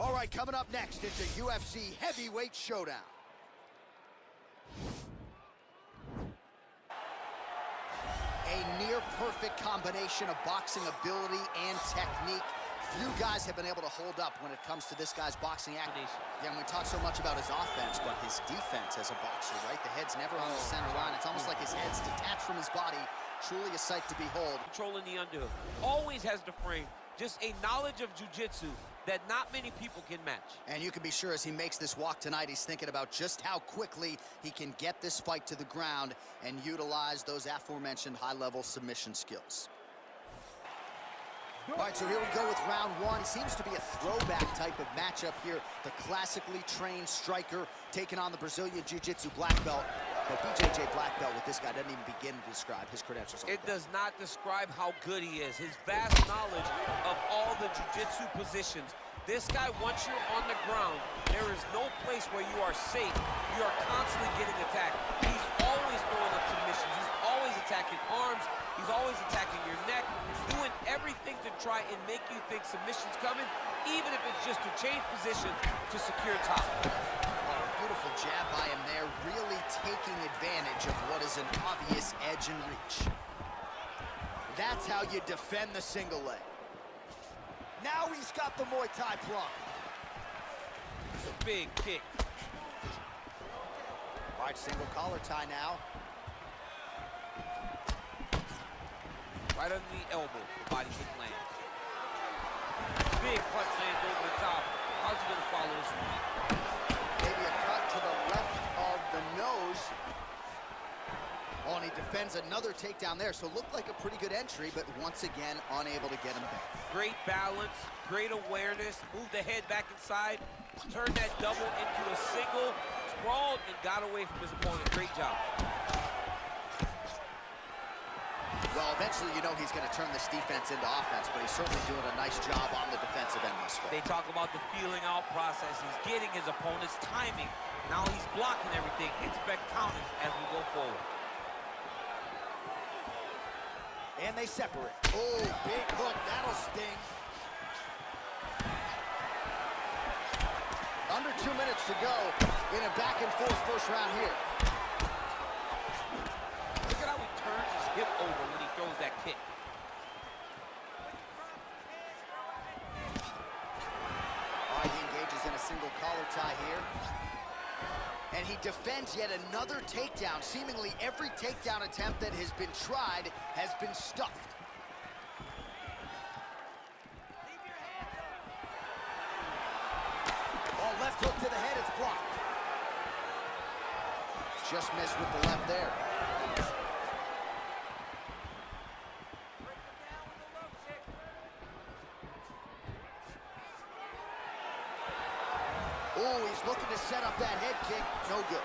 All right, coming up next, it's a UFC heavyweight showdown. A near-perfect combination of boxing ability and technique. Few guys have been able to hold up when it comes to this guy's boxing act. Yeah, and we talk so much about his offense, but his defense as a boxer, right? The head's never on the center line. It's almost like his head's detached from his body. Truly a sight to behold. Controlling the underhook. Always has the frame. Just a knowledge of jiu-jitsu that not many people can match. And you can be sure as he makes this walk tonight, he's thinking about just how quickly he can get this fight to the ground and utilize those aforementioned high-level submission skills. All right, so here we go with round one. Seems to be a throwback type of matchup here. The classically trained striker taking on the Brazilian Jiu-Jitsu black belt. But BJJ black belt with this guy doesn't even begin to describe his credentials. It does not describe how good he is. His vast knowledge of all the jiu-jitsu positions. This guy, once you're on the ground, there is no place where you are safe. You are constantly getting attacked. He's always throwing up submissions. He's always attacking arms. He's always attacking your neck. He's doing everything to try and make you think submission's coming, even if it's just to change positions to secure top. Beautiful jab by him there, really taking advantage of what is an obvious edge and reach. That's how you defend the single leg. Now he's got the Muay Thai plug. It's a big kick. All right, single collar tie now. Right under the elbow, the body kick lands. Big punch lands over the top. How's he gonna follow this one? Maybe a cut to the left of the nose. Oh, and he defends another takedown there, so it looked like a pretty good entry, but once again, unable to get him back. Great balance, great awareness, moved the head back inside, turned that double into a single, sprawled, and got away from his opponent. Great job. Well, eventually, you know he's going to turn this defense into offense, but he's certainly doing a nice job on the defensive end this far. They talk about the feeling out process. He's getting his opponent's timing. Now he's blocking everything. Expect counters as we go forward. And they separate. Oh, big hook. That'll sting. Under 2 minutes to go in a back-and-forth first round here. Look at how he turns his hip over when he throws that kick. All right, he engages in a single collar tie here. And he defends yet another takedown. Seemingly every takedown attempt that has been tried has been stuffed. Oh, left hook to the head, it's blocked. Just missed with the left there. Oh, he's looking to set up that head kick. No good.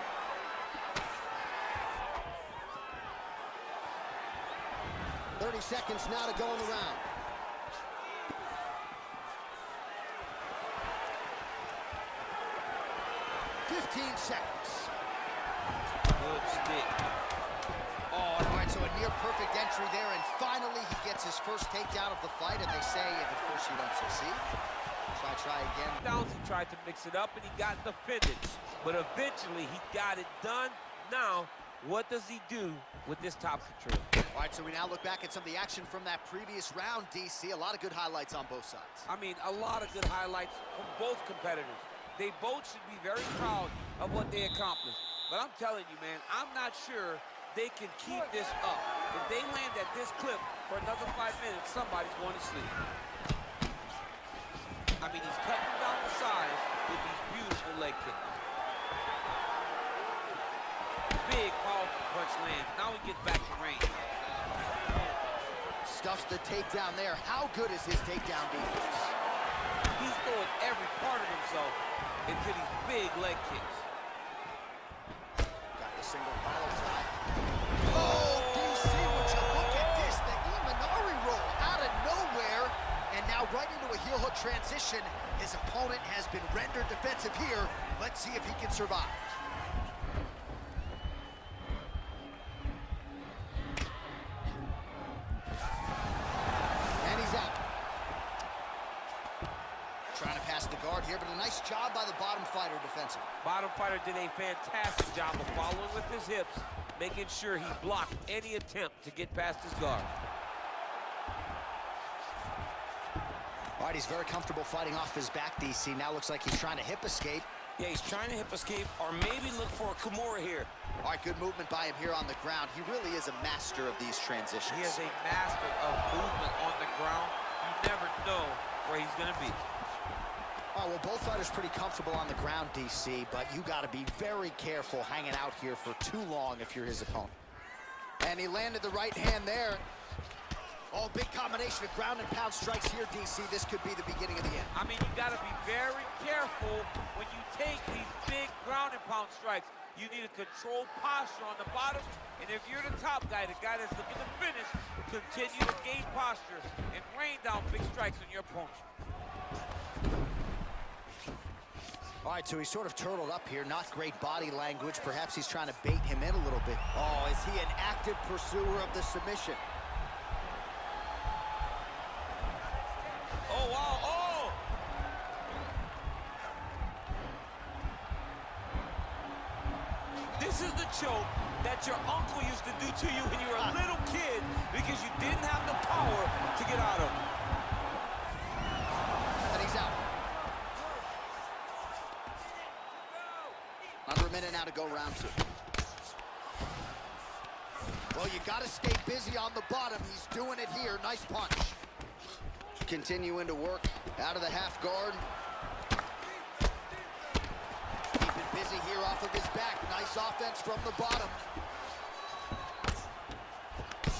.30 seconds now to go in the round. .15 seconds. Good stick. Oh, all right, so a near-perfect entry there, and finally he gets his first takedown of the fight, and they say if at first you don't succeed, try again. Downs, he tried to mix it up and he got defended, but eventually he got it done. Now, what does he do with this top control? All right, so we now look back at some of the action from that previous round, DC. A lot of good highlights on both sides. I mean, a lot of good highlights from both competitors. They both should be very proud of what they accomplished. But I'm telling you, man, I'm not sure they can keep this up. If they land at this clip for another 5 minutes, somebody's going to sleep. I mean, he's cutting down the sides with these beautiful leg kicks. Big, powerful punch lands. Now he gets back to range. Stuffs the takedown there. How good is his takedown defense? He's throwing every part of himself into these big leg kicks. Got the single collar tie. Oh, DC, would you look at this? The Imanari roll out of nowhere. And now right into a heel hook transition. His opponent has been rendered defensive here. Let's see if he can survive. Trying to pass the guard here, but a nice job by the bottom fighter defensively. Bottom fighter did a fantastic job of following with his hips, making sure he blocked any attempt to get past his guard. All right, he's very comfortable fighting off his back, DC. Now looks like he's trying to hip escape. Yeah, he's trying to hip escape or maybe look for a Kimura here. All right, good movement by him here on the ground. He really is a master of these transitions. He is a master of movement on the ground. You never know where he's going to be. All right, well, both fighters pretty comfortable on the ground, DC, but you got to be very careful hanging out here for too long if you're his opponent. And he landed the right hand there. Oh, big combination of ground and pound strikes here, DC. This could be the beginning of the end. I mean, you got to be very careful when you take these big ground and pound strikes. You need a controlled posture on the bottom, and if you're the top guy, the guy that's looking to finish, continue to gain posture and rain down big strikes on your opponent. All right, so he's sort of turtled up here. Not great body language. Perhaps he's trying to bait him in a little bit. Oh, is he an active pursuer of the submission? Oh, wow, oh! This is the choke that your uncle used to do to you when you were a little kid because you didn't have the power to get out of. And he's out. Under a minute now to go round two. Well, you got to stay busy on the bottom. He's doing it here. Nice punch. Continuing to work out of the half guard. Keeping busy here off of his back. Nice offense from the bottom.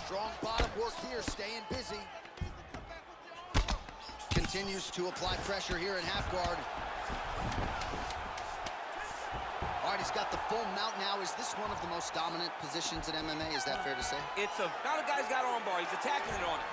Strong bottom work here, staying busy. Continues to apply pressure here in half guard. All right, he's got the full mount now. Is this one of the most dominant positions in MMA? Is that fair to say? It's a, now the guy's got arm bar. He's attacking it on it.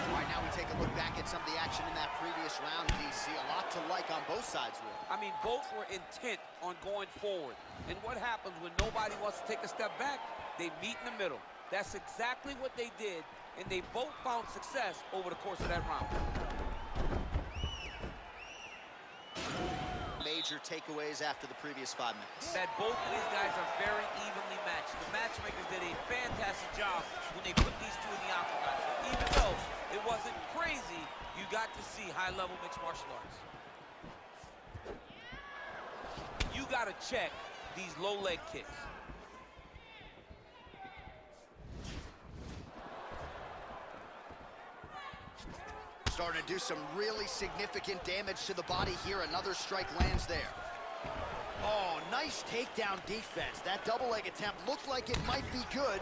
All right, now we take a look back at some of the action in that previous round, DC. A lot to like on both sides, really. I mean, both were intent on going forward. And what happens when nobody wants to take a step back? They meet in the middle. That's exactly what they did, and they both found success over the course of that round. Major takeaways after the previous 5 minutes. That both of these guys are very evenly matched. The matchmakers did a fantastic job when they put these two in the octagon. So even though it wasn't crazy, you got to see high-level mixed martial arts. You got to check these low leg kicks. Starting to do some really significant damage to the body here. Another strike lands there. Oh, nice takedown defense. That double leg attempt looked like it might be good.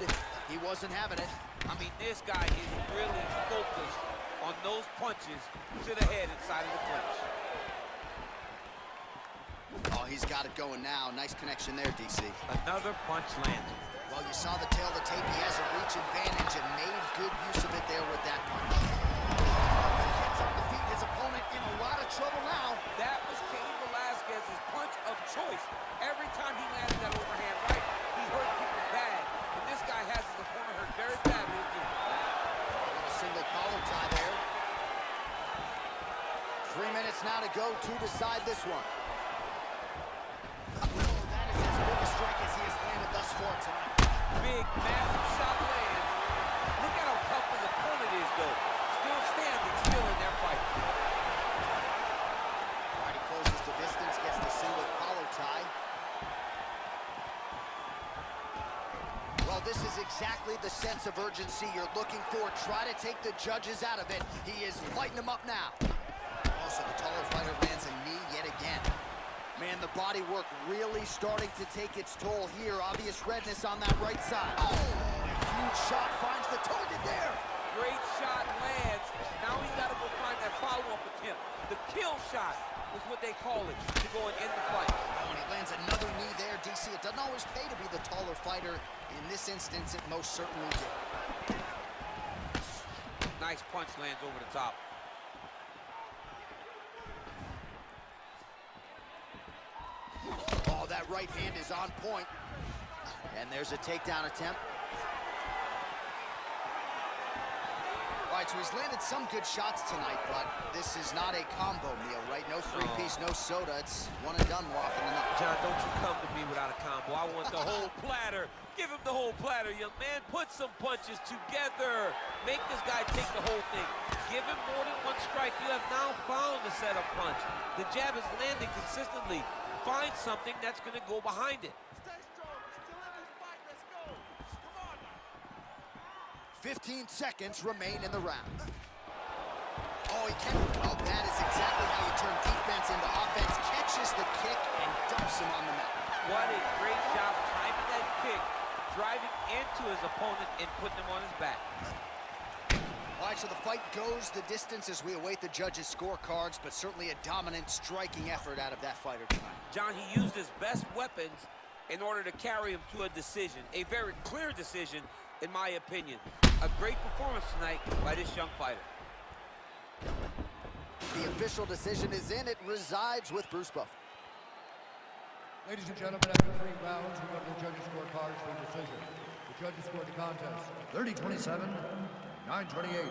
He wasn't having it. I mean, this guy is really focused on those punches to the head inside of the clinch. Oh, he's got it going now. Nice connection there, DC. Another punch landed. Well, you saw the tail of the tape. He has a reach advantage and made good use of it there with that punch. His opponent in a lot of trouble now. That was Cain Velasquez's punch of choice. Every time he landed that overhand right, he hurt people bad. And this guy has his opponent hurt very badly again. A single collar tie there. 3 minutes now to go to decide this one. Oh, that is as big a strike as he has landed thus far tonight. Big, massive shot lands. Look at how tough his opponent is, though. Still standing, still in their fight. All right, he closes the distance, gets the single collar tie. Well, this is exactly the sense of urgency you're looking for. Try to take the judges out of it. He is lighting them up now. Also, the taller fighter lands a knee yet again. Man, the body work really starting to take its toll here. Obvious redness on that right side. Oh, a huge shot finds the target there. Great shot lands. Now he's got to go find that follow-up attempt. The kill shot is what they call it, to go and end the fight. Oh, and he lands another knee there, DC. It doesn't always pay to be the taller fighter. In this instance, it most certainly did. Nice punch lands over the top. Oh, that right hand is on point. And there's a takedown attempt. All right, so he's landed some good shots tonight, but this is not a combo meal, right? No three-piece, no soda. It's one and done more often than not. John, don't you come to me without a combo. I want the whole platter. Give him the whole platter, young man. Put some punches together. Make this guy take the whole thing. Give him more than one strike. You have now found the setup punch. The jab is landing consistently. Find something that's going to go behind it. Stay strong. Still in this fight. Let's go. Come on now. 15 seconds remain in the round. Oh, he can. Well, that is exactly how you turn defense into offense. Catches the kick and dumps him on the mat. What a great job timing that kick, driving into his opponent and putting him on his back. All right, so the fight goes the distance as we await the judges' scorecards, but certainly a dominant striking effort out of that fighter tonight. John, he used his best weapons in order to carry him to a decision, a very clear decision, in my opinion. A great performance tonight by this young fighter. The official decision is in. It resides with Bruce Buffer. Ladies and gentlemen, after 3 rounds, we go to the judges' scorecards for decision. The judges scored the contest 30-27, 9-28,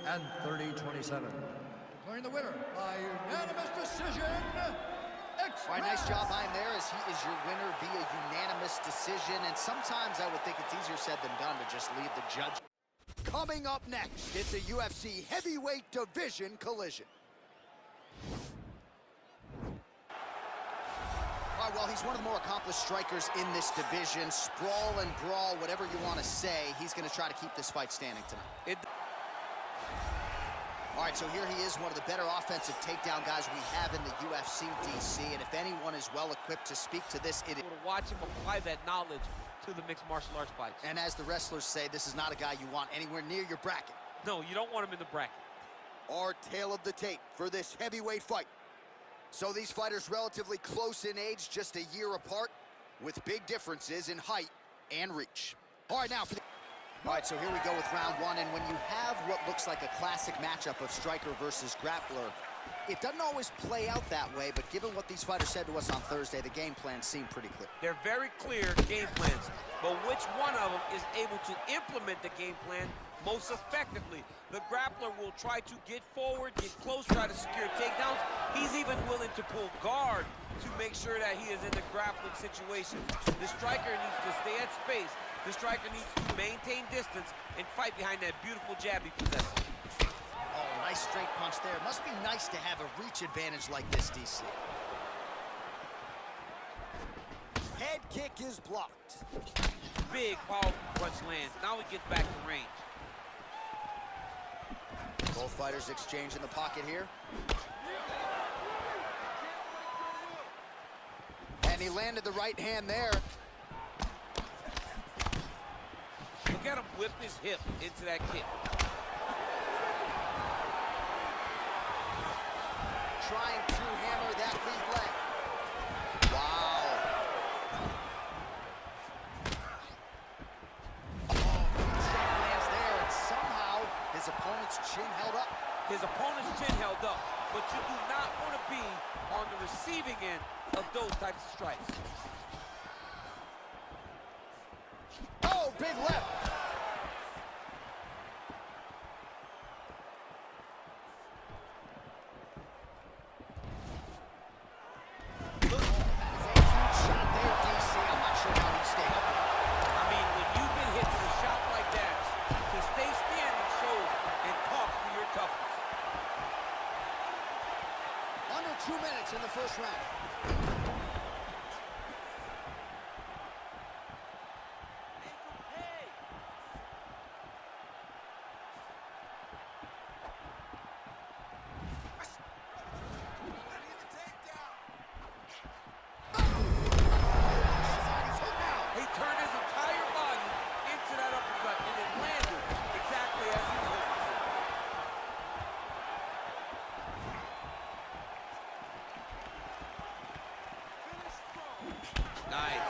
and 30-27. Declaring the winner by unanimous decision, All right, nice job behind there as he is your winner via unanimous decision. And sometimes I would think it's easier said than done to just leave the judge. Coming up next, it's a UFC heavyweight division collision. All right, well, he's one of the more accomplished strikers in this division. Sprawl and brawl, whatever you want to say, he's going to try to keep this fight standing tonight. All right, so here he is, one of the better offensive takedown guys we have in the UFC, DC. And if anyone is well-equipped to speak to this, it is. To watch him apply that knowledge to the mixed martial arts fights. And as the wrestlers say, this is not a guy you want anywhere near your bracket. No, you don't want him in the bracket. Our tale of the tape for this heavyweight fight. So these fighters relatively close in age, just a year apart, with big differences in height and reach. All right, now for the... All right, so here we go with round one, and when you have what looks like a classic matchup of striker versus grappler, it doesn't always play out that way, but given what these fighters said to us on Thursday, the game plans seem pretty clear. They're very clear game plans, but which one of them is able to implement the game plan most effectively? The grappler will try to get forward, get close, try to secure takedowns. He's even willing to pull guard to make sure that he is in the grappling situation. The striker needs to stay at space. The striker needs to maintain distance and fight behind that beautiful jab he possesses. Oh, nice straight punch there. Must be nice to have a reach advantage like this, DC. Head kick is blocked. Big, powerful punch lands. Now he gets back to range. Both fighters exchange in the pocket here. And he landed the right hand there. Look at him whip his hip into that kick. Trying to hammer that lead leg. Wow. Oh, shot lands there, and somehow his opponent's chin held up. His opponent's chin held up, but you do not want to be on the receiving end of those types of strikes. Oh, big left. Look, that is a huge shot there, DC. I'm not sure how he stayed up with it. I mean, when you get hit with a shot like that, to stay standing shows and talks to your toughness. Under 2 minutes in the first round. He turned his entire body into that uppercut, and it landed exactly as he was hoping for. Nice.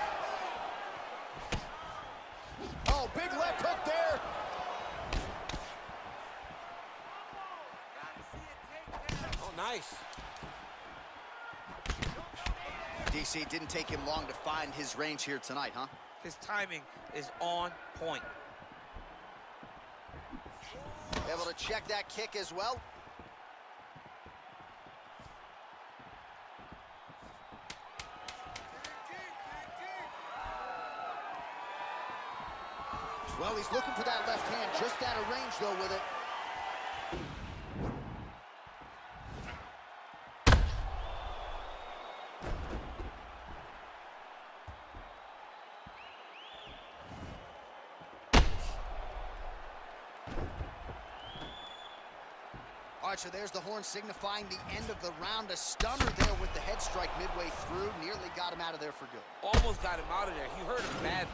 Oh, big left hook there. Oh, nice. DC, didn't take him long to find his range here tonight, huh? His timing is on point. Able to check that kick as well. Well, he's looking for that left hand, just out of range, though, with it. All right, so there's the horn signifying the end of the round. A stunner there with the head strike midway through. Nearly got him out of there for good. Almost got him out of there. He hurt him badly.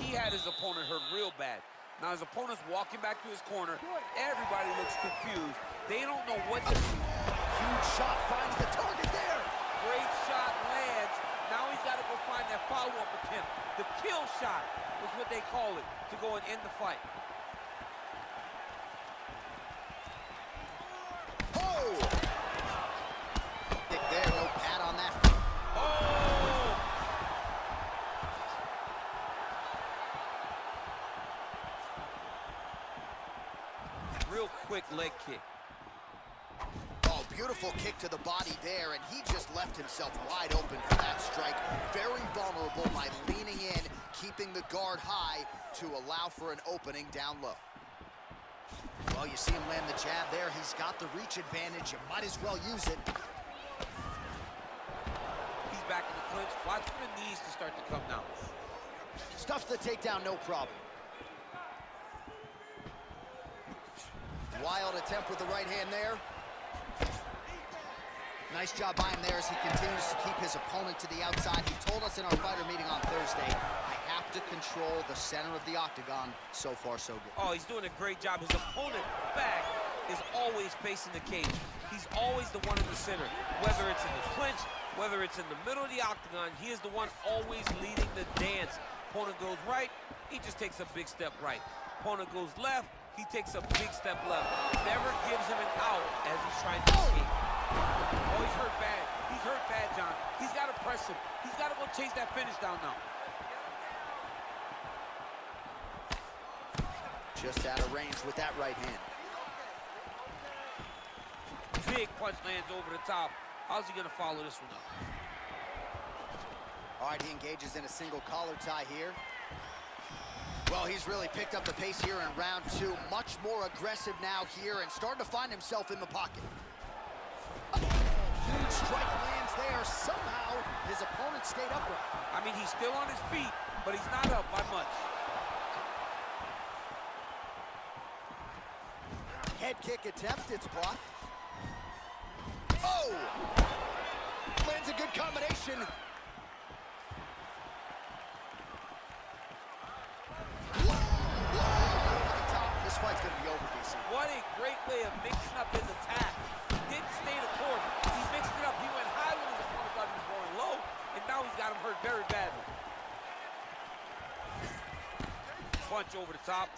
He had his opponent hurt real bad. Now his opponent's walking back to his corner. Everybody looks confused. They don't know what to do. Huge shot finds the target there. Great shot lands. Now he's got to go find that follow-up attempt. The kill shot is what they call it, to go and end the fight. Oh! Kick there, no pad on that. Oh! Real quick leg kick. Oh, beautiful kick to the body there, and he just left himself wide open for that strike. Very vulnerable by leaning in, keeping the guard high to allow for an opening down low. Well, you see him land the jab there. He's got the reach advantage. You might as well use it. He's back in the clinch. Watch for the knees to start to come down. Stuffs the takedown, no problem. Wild attempt with the right hand there. Nice job by him there as he continues to keep his opponent to the outside. He told us in our fighter meeting on Thursday, I have to control the center of the octagon. So far, so good. Oh, he's doing a great job. His opponent back is always facing the cage. He's always the one in the center. Whether it's in the clinch, whether it's in the middle of the octagon, he is the one always leading the dance. Opponent goes right, he just takes a big step right. Opponent goes left, he takes a big step left. Never gives him an out as he's trying to escape. Oh, he's hurt bad. He's hurt bad, John. He's got to press him. He's got to go chase that finish down now. Just out of range with that right hand. Big punch lands over the top. How's he going to follow this one up? All right, he engages in a single collar tie here. Well, he's really picked up the pace here in round two. Much more aggressive now here and starting to find himself in the pocket. Huge strike lands there. Somehow, his opponent stayed upright. I mean, he's still on his feet, but he's not up by much. Head kick attempt, it's blocked. Oh! Lands a good combination. This fight's gonna be over, DC. What a great way of mixing up his attack. Didn't stay the course. He mixed it up. He went high when his opponent thought he was going low, and now he's got him hurt very badly. Punch over the top.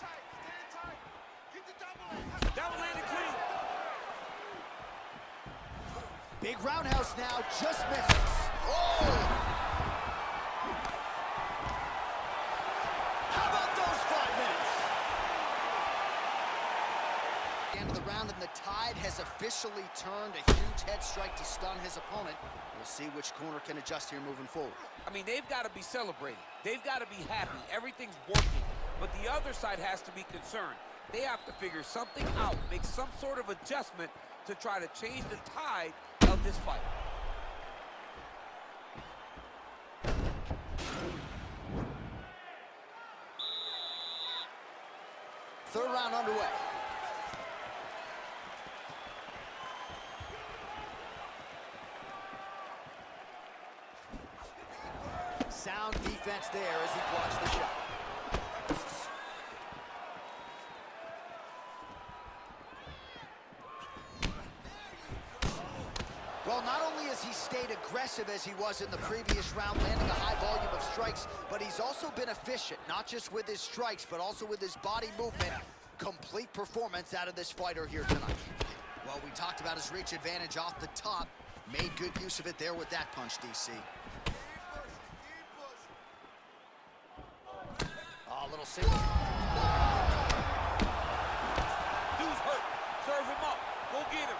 Double landed clean. Big roundhouse now, just misses. Oh! How about those 5 minutes? The end of the round, and the tide has officially turned. A huge head strike to stun his opponent. We'll see which corner can adjust here moving forward. I mean, they've got to be celebrating. They've got to be happy. Everything's working. But the other side has to be concerned. They have to figure something out, make some sort of adjustment to try to change the tide of this fight. Third round underway. Sound defense there as he blocks the shot. Well, not only has he stayed aggressive as he was in the previous round, landing a high volume of strikes, but he's also been efficient, not just with his strikes, but also with his body movement. Complete performance out of this fighter here tonight. Well, we talked about his reach advantage off the top. Made good use of it there with that punch, DC. Oh, a little single. Dude's hurt serve him up. Go get him.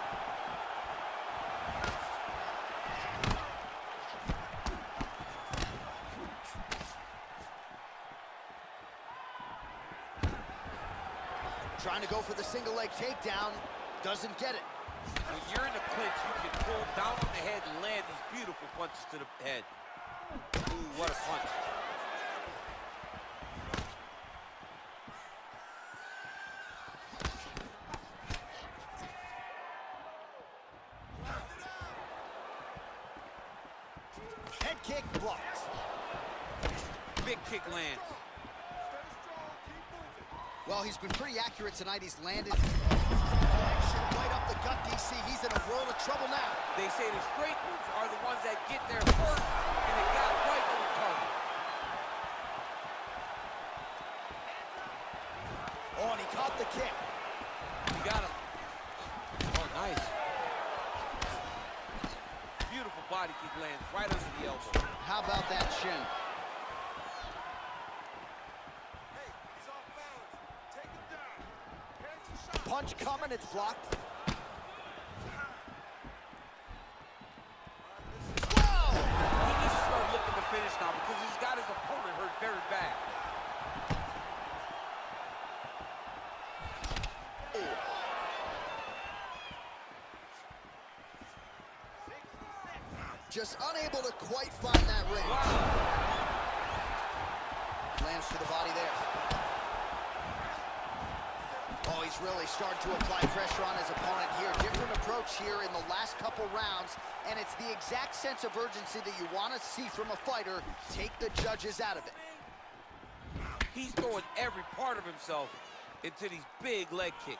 Trying to go for the single leg takedown. Doesn't get it. When you're in the clinch, you can pull down on the head and land these beautiful punches to the head. Ooh, what a punch. Head kick blocked. Big kick lands. Well, he's been pretty accurate tonight. He's landed action right up the gut, DC. He's in a world of trouble now. They say the straight moves are the ones that get there first, and it got right to the target. Oh, and he caught the kick. You got him. Oh, nice. Beautiful body kick lands right under the elbow. How about that shin? Punch coming, it's blocked. Whoa! He needs to start looking to finish now because he's got his opponent hurt very bad. Just unable to quite find that range. Wow. Lands to the body there. Oh, he's really starting to apply pressure on his opponent here. Different approach here in the last couple rounds, and it's the exact sense of urgency that you want to see from a fighter. Take the judges out of it. He's throwing every part of himself into these big leg kicks.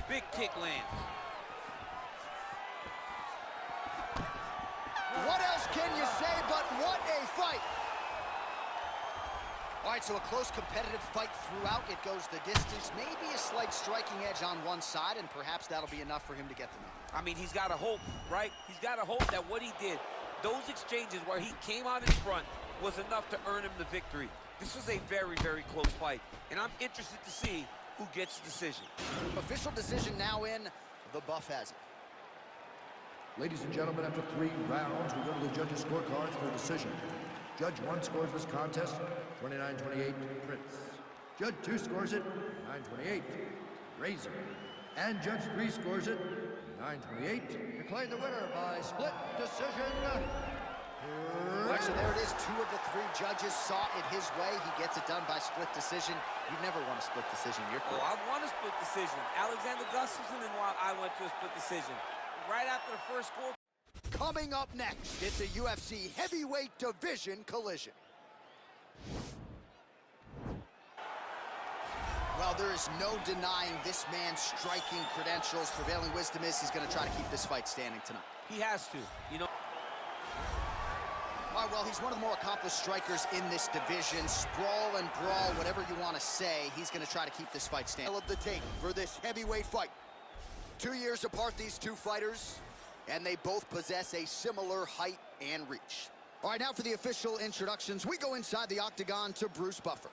Big kick lands. What else can you say but what a fight? All right, so a close competitive fight throughout. It goes the distance. Maybe a slight striking edge on one side, and perhaps that'll be enough for him to get the knockout. I mean, he's got to hope, right? He's got to hope that what he did, those exchanges where he came out in front, was enough to earn him the victory. This was a very, very close fight, and I'm interested to see who gets the decision. Official decision now in. The buff has it. Ladies and gentlemen, after 3 rounds, we go to the judges' scorecards for a decision. Judge 1 scores this contest 29-28, Prince. Judge 2 scores it 9-28, Razor. And Judge 3 scores it 9-28. Declared the winner by split decision. Right, so there it is. 2 of the 3 judges saw it his way. He gets it done by split decision. You've never won a split decision in your career. Oh, I've won a split decision. Alexander Gustafsson, and while I went to a split decision. Right after the first score. Coming up next, it's a UFC heavyweight division collision. Well, there is no denying this man's striking credentials. Prevailing wisdom is he's going to try to keep this fight standing tonight. He has to, you know. All right, well, he's one of the more accomplished strikers in this division. Sprawl and brawl, whatever you want to say, he's going to try to keep this fight standing. Of the tape for this heavyweight fight. 2 years apart, these two fighters, and they both possess a similar height and reach. All right, now for the official introductions, we go inside the octagon to Bruce Buffer.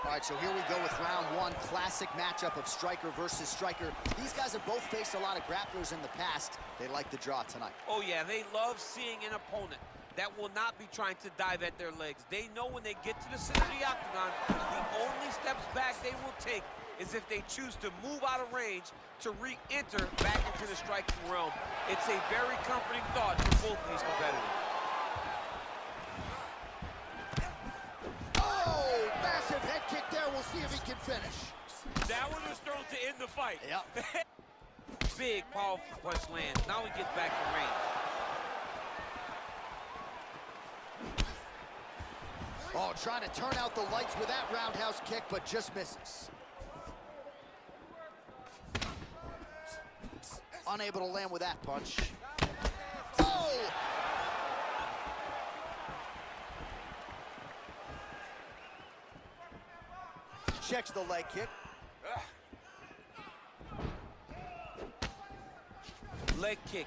All right, so here we go with round 1, classic matchup of striker versus striker. These guys have both faced a lot of grapplers in the past. They like the draw tonight. Oh, yeah, they love seeing an opponent that will not be trying to dive at their legs. They know when they get to the center of the octagon, the only steps back they will take is if they choose to move out of range to re-enter back into the striking realm. It's a very comforting thought for both of these competitors. Oh, massive head kick there. We'll see if he can finish. That one was thrown to end the fight. Yep. Big, powerful punch lands. Now he gets back in range. Oh, trying to turn out the lights with that roundhouse kick, but just misses. Unable to land with that punch. Oh! Checks the leg kick. Leg kick.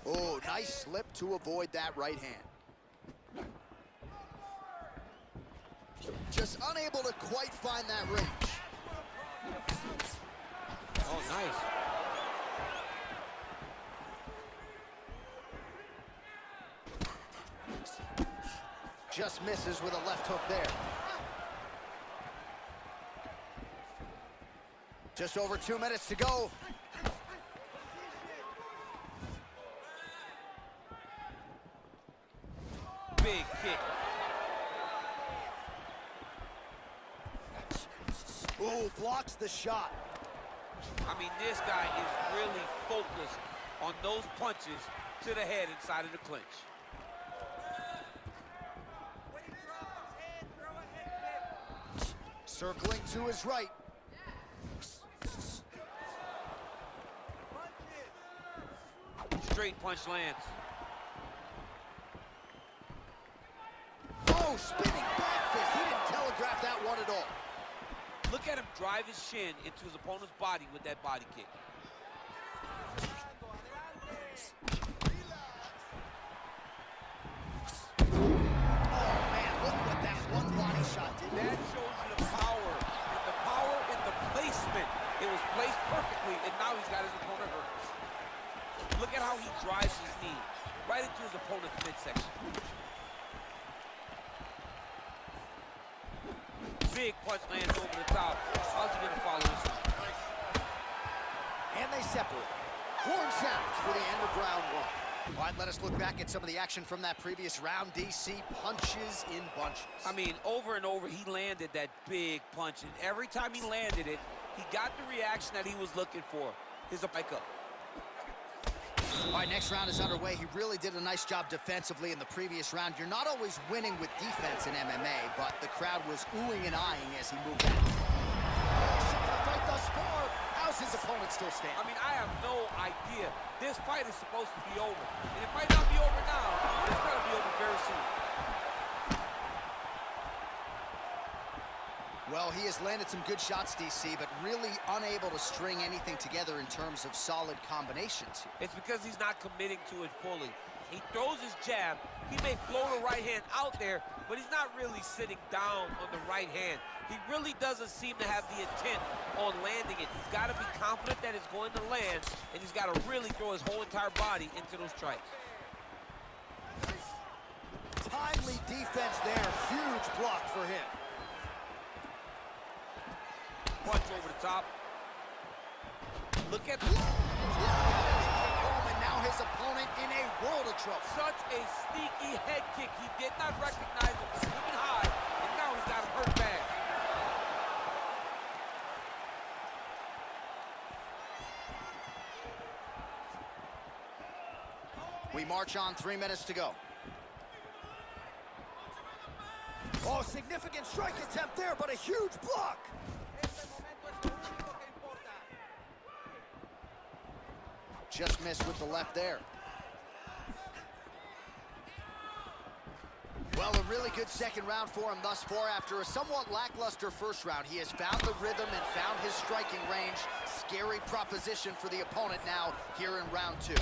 Oh, nice slip to avoid that right hand. Just unable to quite find that range. Oh, nice. Just misses with a left hook there. Just over 2 minutes to go. Big kick. Oh, blocks the shot. I mean, this guy is really focused on those punches to the head inside of the clinch. When he drops his head, throw a head kick. Circling to his right. Straight punch lands. Oh, spinning back fist. He didn't telegraph that one at all. Look at him drive his shin into his opponent's body with that body kick. Oh, man, look what that one body shot did. That shows you the power in the placement. It was placed perfectly, and now he's got his opponent hurt. Look at how he drives his knee right into his opponent's midsection. Big punch lands over the top. How's he gonna follow this one? And they separate. Horn sounds for the end of round one. All right, let us look back at some of the action from that previous round. DC punches in bunches. I mean, over and over, he landed that big punch, and every time he landed it, he got the reaction that he was looking for. His pike up. All right, next round is underway. He really did a nice job defensively in the previous round. You're not always winning with defense in MMA, but the crowd was oohing and eyeing as he moved out. The fight thus far. How's his opponent still stand? I mean, I have no idea. This fight is supposed to be over, and it might not be over now, but it's gonna be over very soon. Well, he has landed some good shots, DC, but really unable to string anything together in terms of solid combinations. It's because he's not committing to it fully. He throws his jab. He may float a right hand out there, but he's not really sitting down on the right hand. He really doesn't seem to have the intent on landing it. He's got to be confident that it's going to land, and he's got to really throw his whole entire body into those strikes. Timely defense there. Huge block for him. Punch over the top. Look at And now his opponent in a world of trouble. such a sneaky head kick. He did not recognize it was coming high, and now he's got him hurt bad. We march on, 3 minutes to go. Oh, significant strike attempt there, but a huge block. Just missed with the left there. Well, a really good second round for him thus far. After a somewhat lackluster first round, he has found the rhythm and found his striking range. Scary proposition for the opponent now here in round two.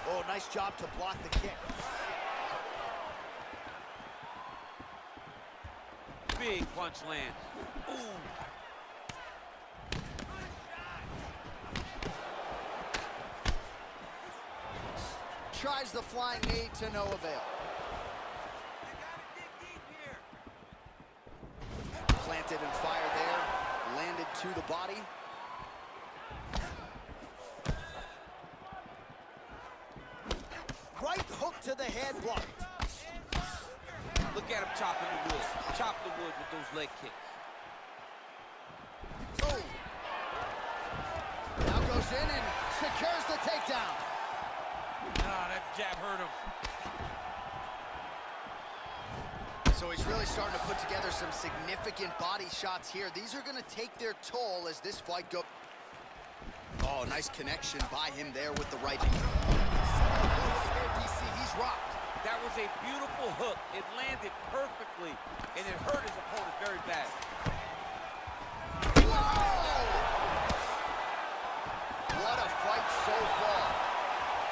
Oh, nice job to block the kick. Big punch lands. Ooh. Tries the flying knee to no avail. Planted and fired there. Landed to the body. Right hook to the head, blocked. Look at him chopping the wood. Chop the wood with those leg kicks. Oh. Now goes in and secures the takedown. Ah, that jab hurt him. So he's really starting to put together some significant body shots here. These are going to take their toll as this fight goes. Oh, nice connection by him there with the right hand. DC, he's rocked. That was a beautiful hook. It landed perfectly, and it hurt his opponent very bad. Whoa! What a fight so far.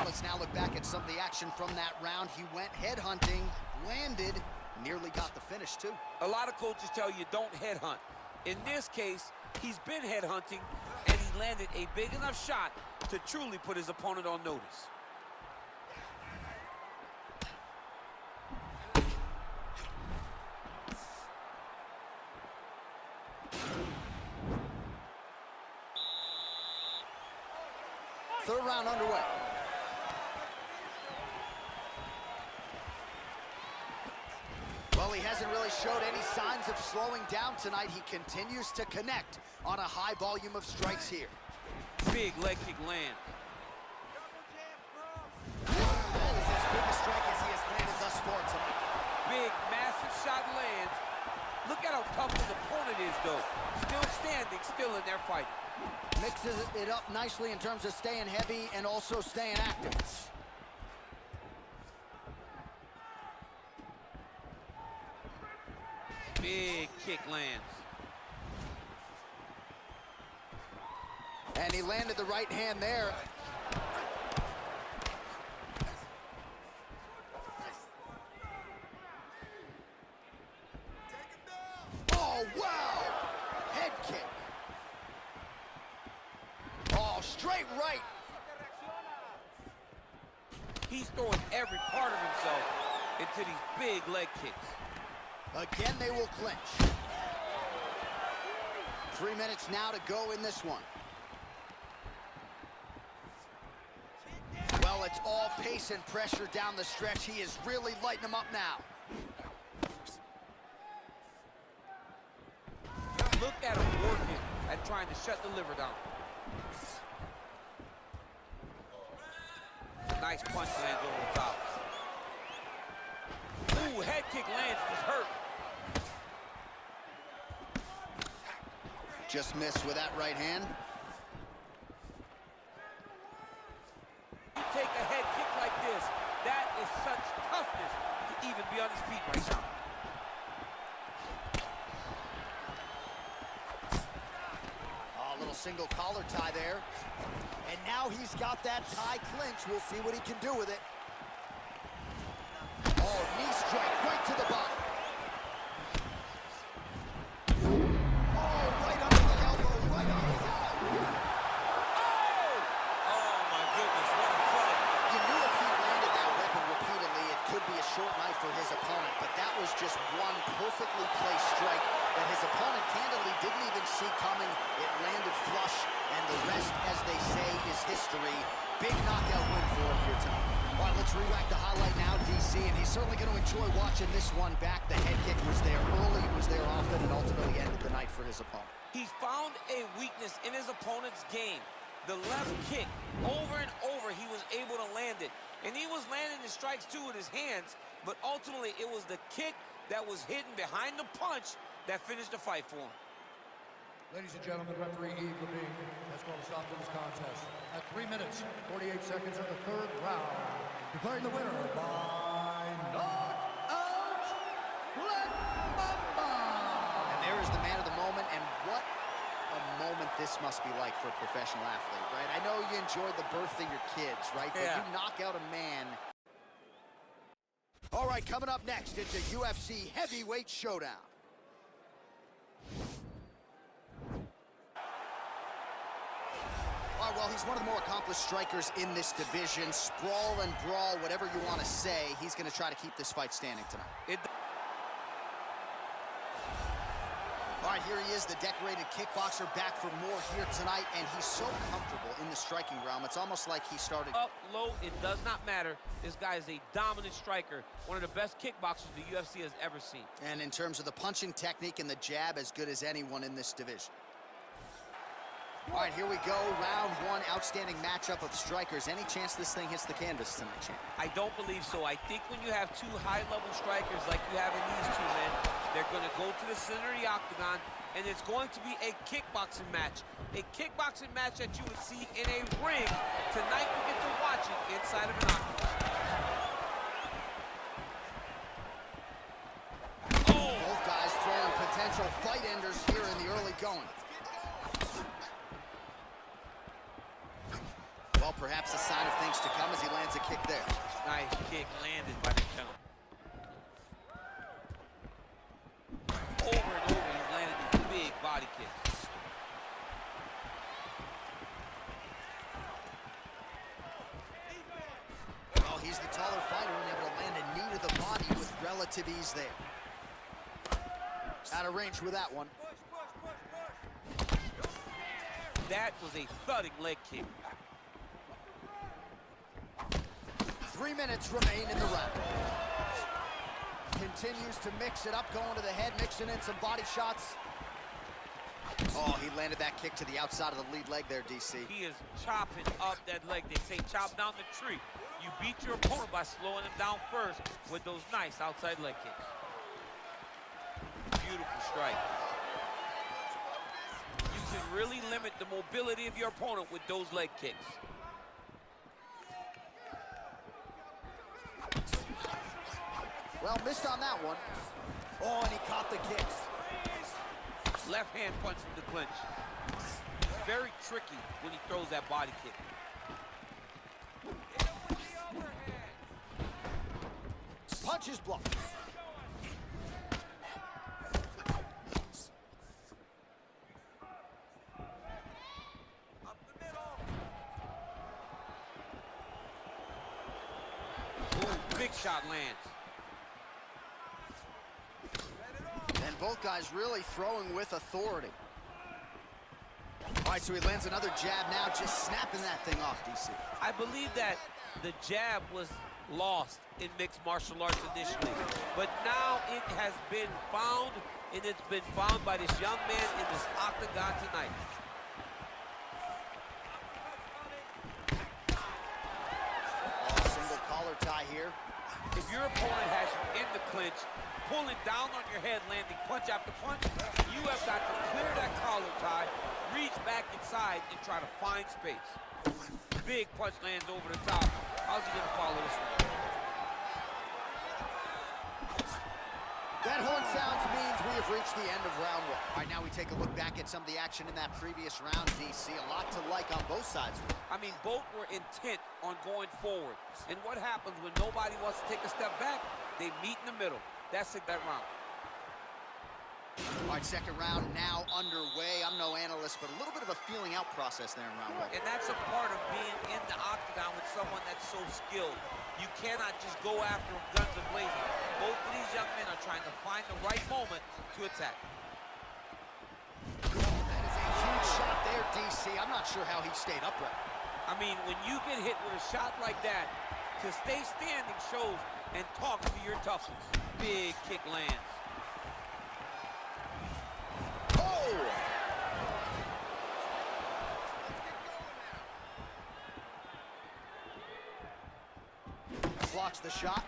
Let's now look back at some of the action from that round. He went headhunting, landed, nearly got the finish too. A lot of coaches tell you don't headhunt. In this case, he's been headhunting, and he landed a big enough shot to truly put his opponent on notice. Third round underway. Well, he hasn't really showed any signs of slowing down tonight. He continues to connect on a high volume of strikes here. Big leg kick land. That is as big a strike as he has landed thus far tonight. Big, massive shot lands. Look at how tough his opponent is, though. Still standing, still in their fight. Mixes it up nicely in terms of staying heavy and also staying active. Big kick lands. And he landed the right hand there. Oh, wow! Head kick. Oh, straight right. He's throwing every part of himself into these big leg kicks. Again, they will clinch. 3 minutes now to go in this one. Well, it's all pace and pressure down the stretch. He is really lighting them up now. Look at him working at trying to shut the liver down. Nice punch lands over the top. Ooh, head kick lands, he's hurt. Just missed with that right hand. You take a head kick like this, that is such toughness to even be on his feet right now. Oh, a little single collar tie there. And now he's got that tie clinch. We'll see what he can do with it. Oh, knee strike right to the body. Oh, right under the elbow, right on his eye. Oh my goodness, what a fight. You knew if he landed that weapon repeatedly, it could be a short night for his opponent, but that was just one perfectly placed strike that his opponent candidly didn't even see coming. It landed flush, and the rest, as they say, is history. Big knockout win for him here tonight. All right, let's re-rack the highlight now, DC, and he's certainly going to enjoy watching this one back. The head kick was there early, it was there often, and ultimately ended the night for his opponent. He's found a weakness in his opponent's game. The left kick, over and over, he was able to land it. And he was landing the strikes, too, with his hands, but ultimately it was the kick that was hidden behind the punch that finished the fight for him. Ladies and gentlemen, referee Yves Levine has called a stop to this contest at 3 minutes, 48 seconds of the third round, declaring the winner by knockout, Black Mamba. And there is the man of the moment, and what a moment this must be like for a professional athlete, right? I know you enjoyed the birth of your kids, right? But Yeah. you knock out a man. All right, coming up next, it's a UFC heavyweight showdown. All right, well, he's one of the more accomplished strikers in this division. Sprawl and brawl, whatever you want to say, he's going to try to keep this fight standing tonight. All right, here he is, the decorated kickboxer, back for more here tonight, and he's so comfortable in the striking realm. It's almost like he started Up, low, it does not matter. This guy is a dominant striker, one of the best kickboxers the UFC has ever seen. And in terms of the punching technique and the jab, as good as anyone in this division. All right, here we go. Round one, outstanding matchup of strikers. Any chance this thing hits the canvas tonight, champ? I don't believe so. I think when you have two high-level strikers like you have in these two men, they're going to go to the center of the octagon, and it's going to be a kickboxing match. A kickboxing match that you would see in a ring. Tonight you get to watch it inside of an octagon. Oh! Both guys throwing potential fight enders here in the early going. perhaps a sign of things to come as he lands a kick there. Nice kick landed by the gentleman. Over and over, he's landed these big body kicks. Well, he's the taller fighter and able to land a knee to the body with relative ease there. Out of range with that one. That was a thudding leg kick. 3 minutes remain in the round. Continues to mix it up, going to the head, mixing in some body shots. Oh, he landed that kick to the outside of the lead leg there, DC. He is chopping up that leg. They say chop down the tree. You beat your opponent by slowing him down first with those nice outside leg kicks. Beautiful strike. You can really limit the mobility of your opponent with those leg kicks. Well, missed on that one. Oh, and he caught the kicks. Left hand punch from the clinch. Very tricky when he throws that body kick. Punch is blocked. Ooh, big shot lands. And both guys really throwing with authority. All right, so he lands another jab now, just snapping that thing off, DC. I believe that the jab was lost in mixed martial arts initially, but now it has been found, and it's been found by this young man in this octagon tonight. Oh, single collar tie here. If your opponent has you in the clinch, pulling down on your head, landing punch after punch, you have got to clear that collar tie, reach back inside, and try to find space. Big punch lands over the top. How's he gonna follow this one? That horn sounds means we have reached the end of round one. All right, now we take a look back at some of the action in that previous round, DC. A lot to like on both sides. I mean, both were intent on going forward. And what happens when nobody wants to take a step back? They meet in the middle. That's it, that round. All right, second round now underway. I'm no analyst, but a little bit of a feeling out process there in round one. And that's a part of being in the octagon with someone that's so skilled. You cannot just go after them guns a blazing. Both of these young men are trying to find the right moment to attack. That is a huge shot there, DC. I'm not sure how he stayed upright. I mean, when you get hit with a shot like that, to stay standing shows and talk to your toughness. Big kick lands. Blocks the shot.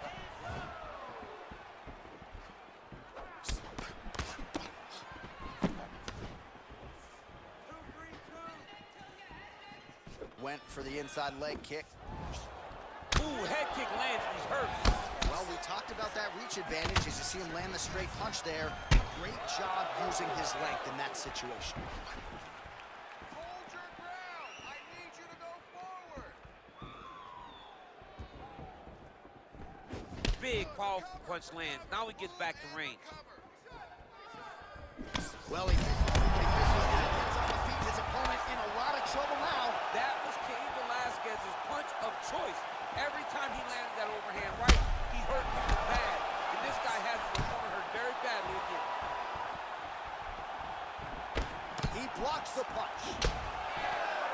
Went for the inside leg kick. Ooh, head kick lands, he's hurt. Well, we talked about that reach advantage as you see him land the straight punch there. Great job using his length in that situation. Hold your ground. I need you to go forward. Big, powerful punch lands. Now he gets back to range. Well, he physically gets on the feet. His opponent in a lot of trouble now. That was Cain Velasquez's punch of choice. Every time he landed that overhand right, he hurt people bad. And this guy has his opponent hurt very badly again. He blocks the punch.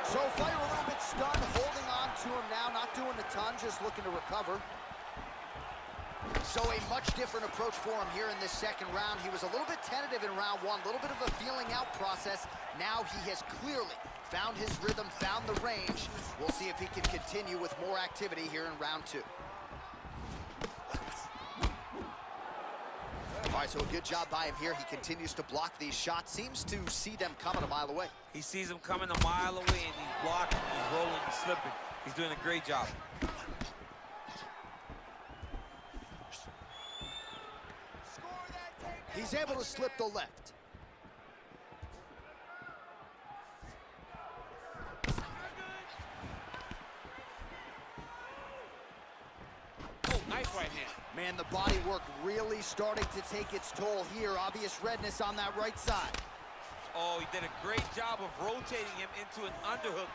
So fighter a little bit stunned, holding on to him now, not doing a ton, just looking to recover. So a much different approach for him here in this second round. He was a little bit tentative in round one, a little bit of a feeling out process. Now he has clearly found his rhythm, found the range. We'll see if he can continue with more activity here in round two. All right, so a good job by him here. He continues to block these shots, seems to see them coming a mile away. He sees them coming a mile away, and he's blocking, he's rolling, he's slipping. He's doing a great job. He's able to slip the left. body work really starting to take its toll here. Obvious redness on that right side. Oh, he did a great job of rotating him into an underhook.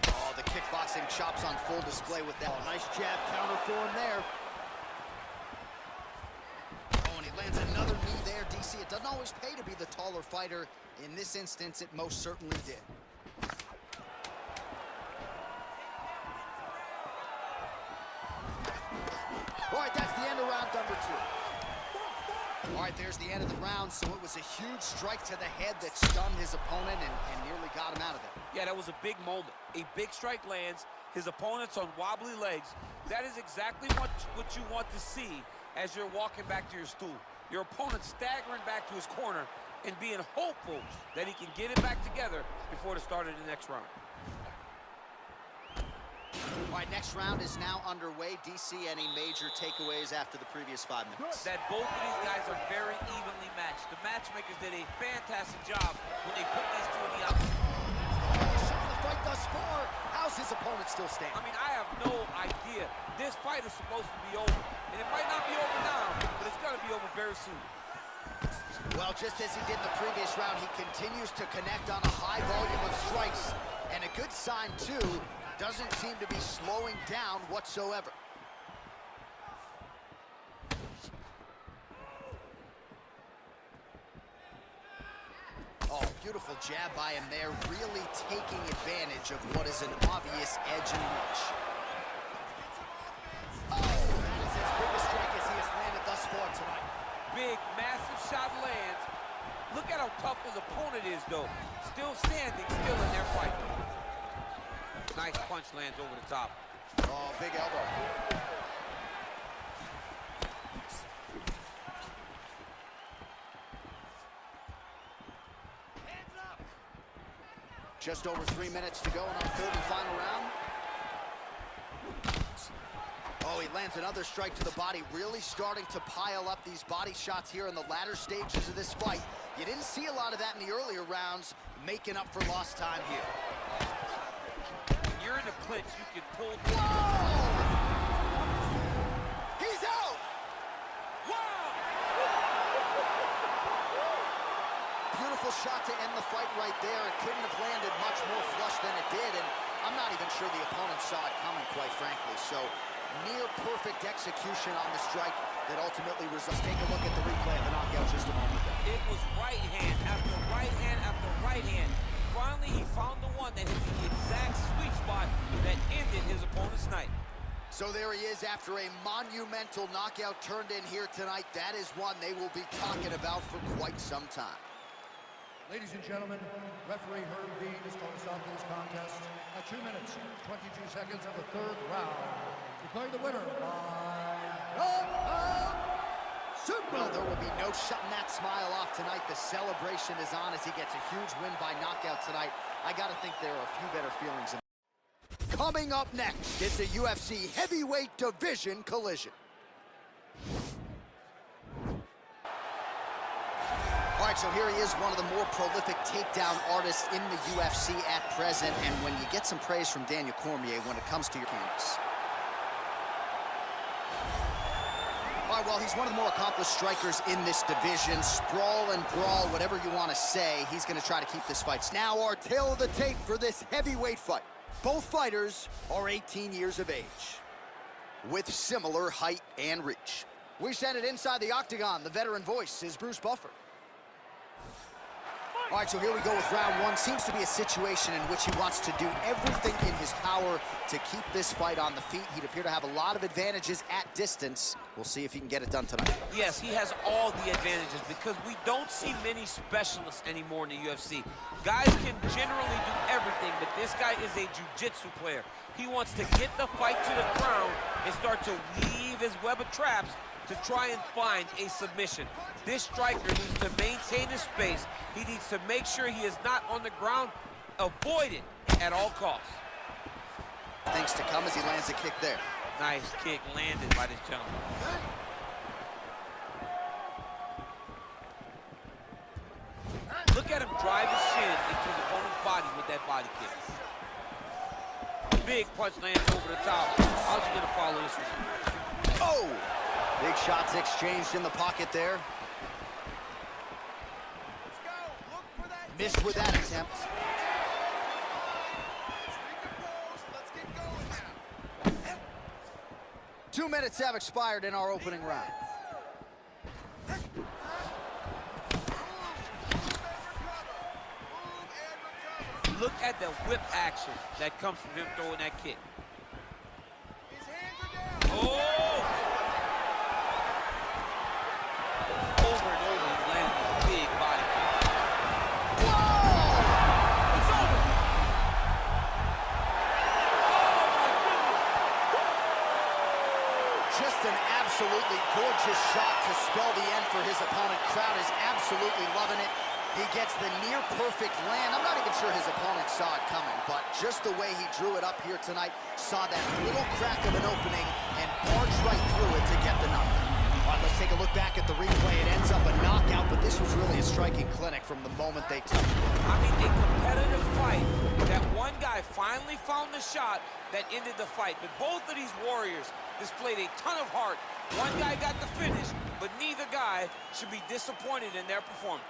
Oh, the kickboxing chops on full display with that. Nice jab counter for him there. Oh, and he lands another knee there, DC. It doesn't always pay to be the taller fighter. In this instance, it most certainly did. All right, that's the end of round number 2. All right, there's the end of the round, so it was a huge strike to the head that stunned his opponent and nearly got him out of there. Yeah, that was a big moment. A big strike lands, his opponent's on wobbly legs. That is exactly what you want to see as you're walking back to your stool. Your opponent staggering back to his corner and being hopeful that he can get it back together before the start of the next round. All right, next round is now underway. DC, any major takeaways after the previous 5 minutes? That both of these guys are very evenly matched. The matchmakers did a fantastic job when they put these two in the opposite. The fight thus far. How's his opponent still standing? I mean, I have no idea. This fight is supposed to be over. And it might not be over now, but it's going to be over very soon. Well, just as he did in the previous round, he continues to connect on a high volume of strikes. And a good sign, too, doesn't seem to be slowing down whatsoever. Oh, beautiful jab by him there, really taking advantage of what is an obvious edge and reach. Oh, that is as big a strike as he has landed thus far tonight. Big, massive shot lands. Look at how tough his opponent is, though. Still standing, still in their fight. Nice punch lands over the top. Oh, big elbow. Just over 3 minutes to go in our third and final round. Oh, he lands another strike to the body, really starting to pile up these body shots here in the latter stages of this fight. You didn't see a lot of that in the earlier rounds, making up for lost time here. When you're in a clinch, you can pull. Whoa! He's out! Wow! Beautiful shot to end the fight right there. It couldn't have landed much more flush than it did, and I'm not even sure the opponent saw it coming, quite frankly. So, near perfect execution on the strike that ultimately results. Take a look at the replay of the knockout just a moment ago. It was right hand after right hand after right hand. Finally, he found the one that hit the exact sweet spot that ended his opponent's night. So there he is after a monumental knockout turned in here tonight. That is one they will be talking about for quite some time. Ladies and gentlemen, referee Herb Dean is going to stop this contest at 2 minutes, 22 seconds of the third round. Declaring the winner by knockout. Well, there will be no shutting that smile off tonight. The celebration is on as he gets a huge win by knockout tonight. I got to think there are a few better feelings. Coming up next, it's a UFC heavyweight division collision. All right, so here he is, one of the more prolific takedown artists in the UFC at present. And when you get some praise from Daniel Cormier when it comes to your canvas. All right, well, he's one of the more accomplished strikers in this division. Sprawl and brawl, whatever you want to say, he's going to try to keep this fight. Now our tail of the tape for this heavyweight fight. Both fighters are 18 years of age, with similar height and reach. We send it inside the octagon. The veteran voice is Bruce Buffer. All right, so here we go with round one. Seems to be a situation in which he wants to do everything in his power to keep this fight on the feet. He'd appear to have a lot of advantages at distance. We'll see if he can get it done tonight. Yes, he has all the advantages because we don't see many specialists anymore in the UFC. Guys can generally do everything, but this guy is a jiu-jitsu player. He wants to get the fight to the ground and start to weave his web of traps to try and find a submission. This striker needs to maintain his space. He needs to make sure he is not on the ground. Avoid it at all costs. Things to come as he lands a kick there. Nice kick landed by this gentleman. Look at him drive his shin into his opponent's body with that body kick. Big punch lands over the top. How's he gonna follow this one? Oh! Big shots exchanged in the pocket there. Let's go. Look for that. Missed with that attempt. Let's get going now. 2 minutes have expired in our opening round. Look at the whip action that comes from him throwing that kick. His hands are down. Oh! Over and over, he lands a big body. Whoa! It's over! Just an absolutely gorgeous shot to spell the end for his opponent. Crowd is absolutely loving it. He gets the near-perfect land. I'm not even sure his opponent saw it coming, but just the way he drew it up here tonight, saw that little crack of an opening and barged right through it to get the knockout. All right, let's take a look back at the replay. It ends up a knockout, but this was really a striking clinic from the moment they touched it. I mean, a competitive fight. That one guy finally found the shot that ended the fight. But both of these warriors displayed a ton of heart. One guy got the finish, but neither guy should be disappointed in their performance.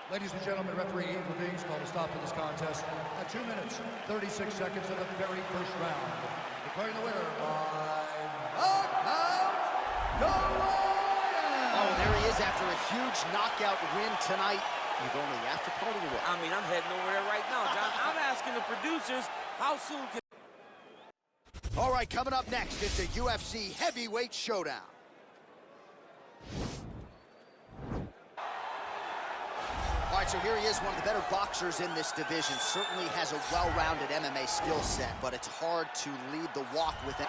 Ladies and gentlemen, referee Eagle Dings called a stop to this contest at 2 minutes, 36 seconds of the very first round. Declaring the winner by knockout, Oh, there he is after a huge knockout win tonight. You've only after party to what? I mean, I'm heading over there right now, John. I'm asking the producers, how soon can... All right, coming up next, it's a UFC heavyweight showdown. All right, so here he is, one of the better boxers in this division. Certainly has a well-rounded MMA skill set, but it's hard to lead the walk with it.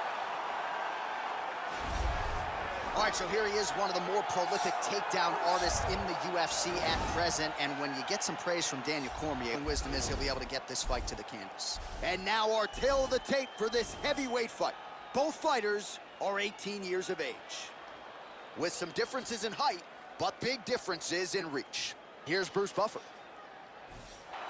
All right, so here he is, one of the more prolific takedown artists in the UFC at present. And when you get some praise from Daniel Cormier, and wisdom is he'll be able to get this fight to the canvas. And now our tale of the tape for this heavyweight fight. Both fighters are 18 years of age, with some differences in height, but big differences in reach. Here's Bruce Buffer.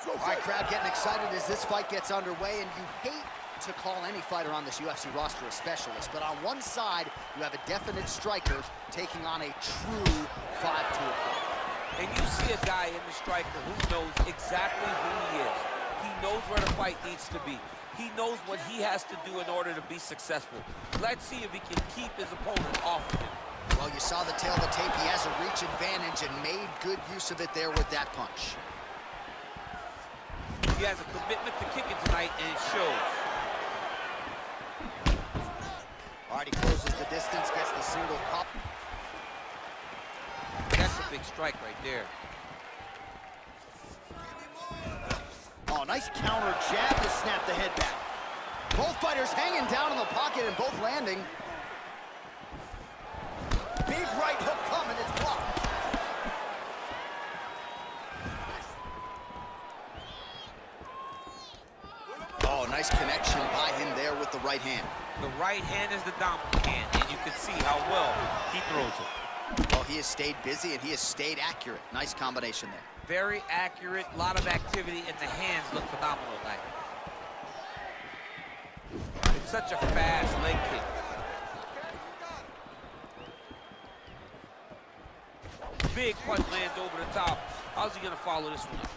All right, crowd getting excited as this fight gets underway, and you hate to call any fighter on this UFC roster a specialist, but on one side, you have a definite striker taking on a true 5-tool player. And you see a guy in the striker who knows exactly who he is. He knows where the fight needs to be. He knows what he has to do in order to be successful. Let's see if he can keep his opponent off of him. Well, you saw the tail of the tape. He has a reach advantage and made good use of it there with that punch. He has a commitment to kicking tonight, and it shows. All right, he closes the distance, gets the single pop. That's a big strike right there. Oh, nice counter jab to snap the head back. Both fighters hanging down in the pocket and both landing. Big right hook coming, it's blocked. Oh, nice connection by him there with the right hand. The right hand is the dominant hand, and you can see how well he throws it. Well, he has stayed busy and he has stayed accurate. Nice combination there. Very accurate, a lot of activity, and the hands look phenomenal tonight. It's such a fast leg kick. Big punch lands over the top. How's he gonna follow this one up?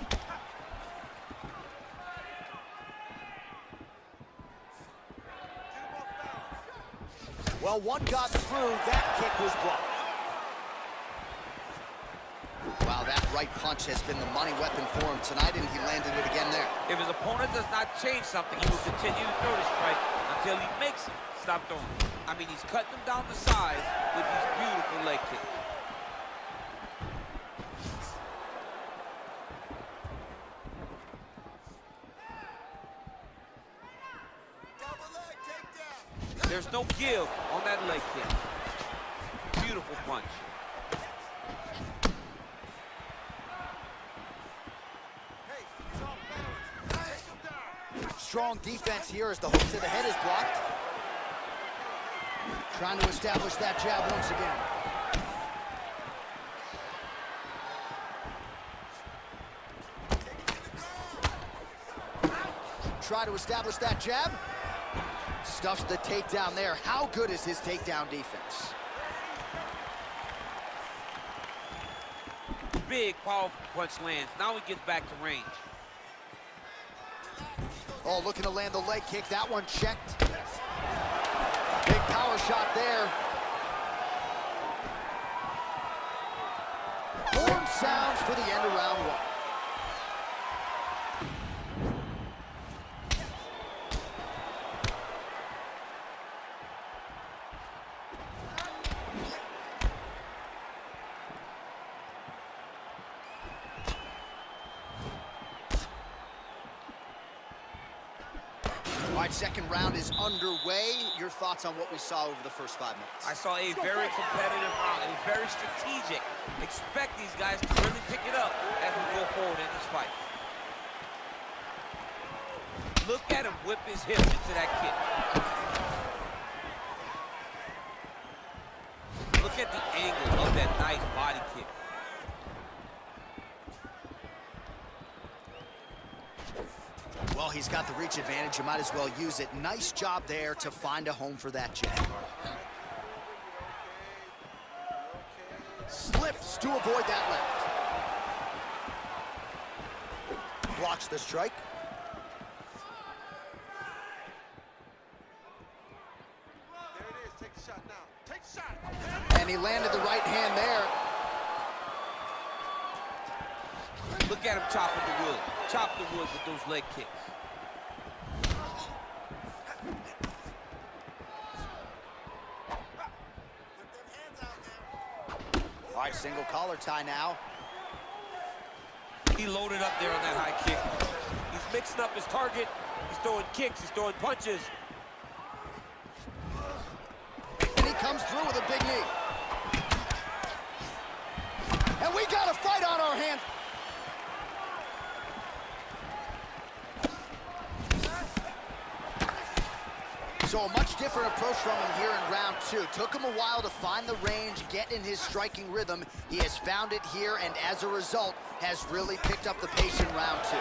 Well, one got through, that kick was blocked. Wow, that right punch has been the money weapon for him tonight, and he landed it again there. If his opponent does not change something, he will continue to throw the strike until he makes him stop throwing. I mean, he's cutting him down to size with these beautiful leg kicks. There's no give on that leg kick. Beautiful punch. Strong defense here as the hook to the head is blocked. Trying to establish that jab once again. Try to establish that jab. Stuffs the takedown there. How good is his takedown defense? Big, powerful punch lands. Now he gets back to range. Oh, looking to land the leg kick. That one checked. Big power shot there. Horn sounds for the end of round one. All right, second round is underway. Your thoughts on what we saw over the first 5 minutes? I saw a very competitive round. It was very strategic. Expect these guys to really pick it up as we go forward in this fight. Look at him whip his hip into that kick. Look at the angle of that nice body kick. Well, he's got the reach advantage. You might as well use it. Nice job there to find a home for that jab. Slips to avoid that left. Blocks the strike. There it is. Take the shot now. Take the shot. And he landed the right hand there. Look at him chopping the wood. Chop the wood with those leg kicks. All right, single collar tie now. He loaded up there on that high kick. He's mixing up his target. He's throwing kicks. He's throwing punches. And he comes through with a big knee. And we got a fight on our hands. So a much different approach from him here in round two. Took him a while to find the range, get in his striking rhythm. He has found it here, and as a result, has really picked up the pace in round two.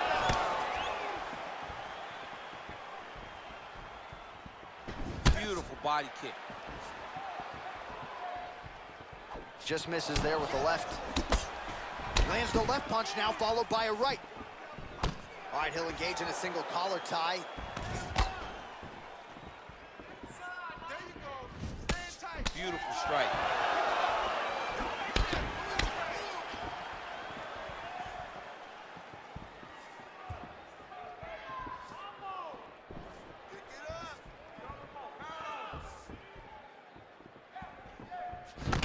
Beautiful body kick. Just misses there with the left. Lands the left punch now, followed by a right. All right, he'll engage in a single collar tie. Beautiful strike.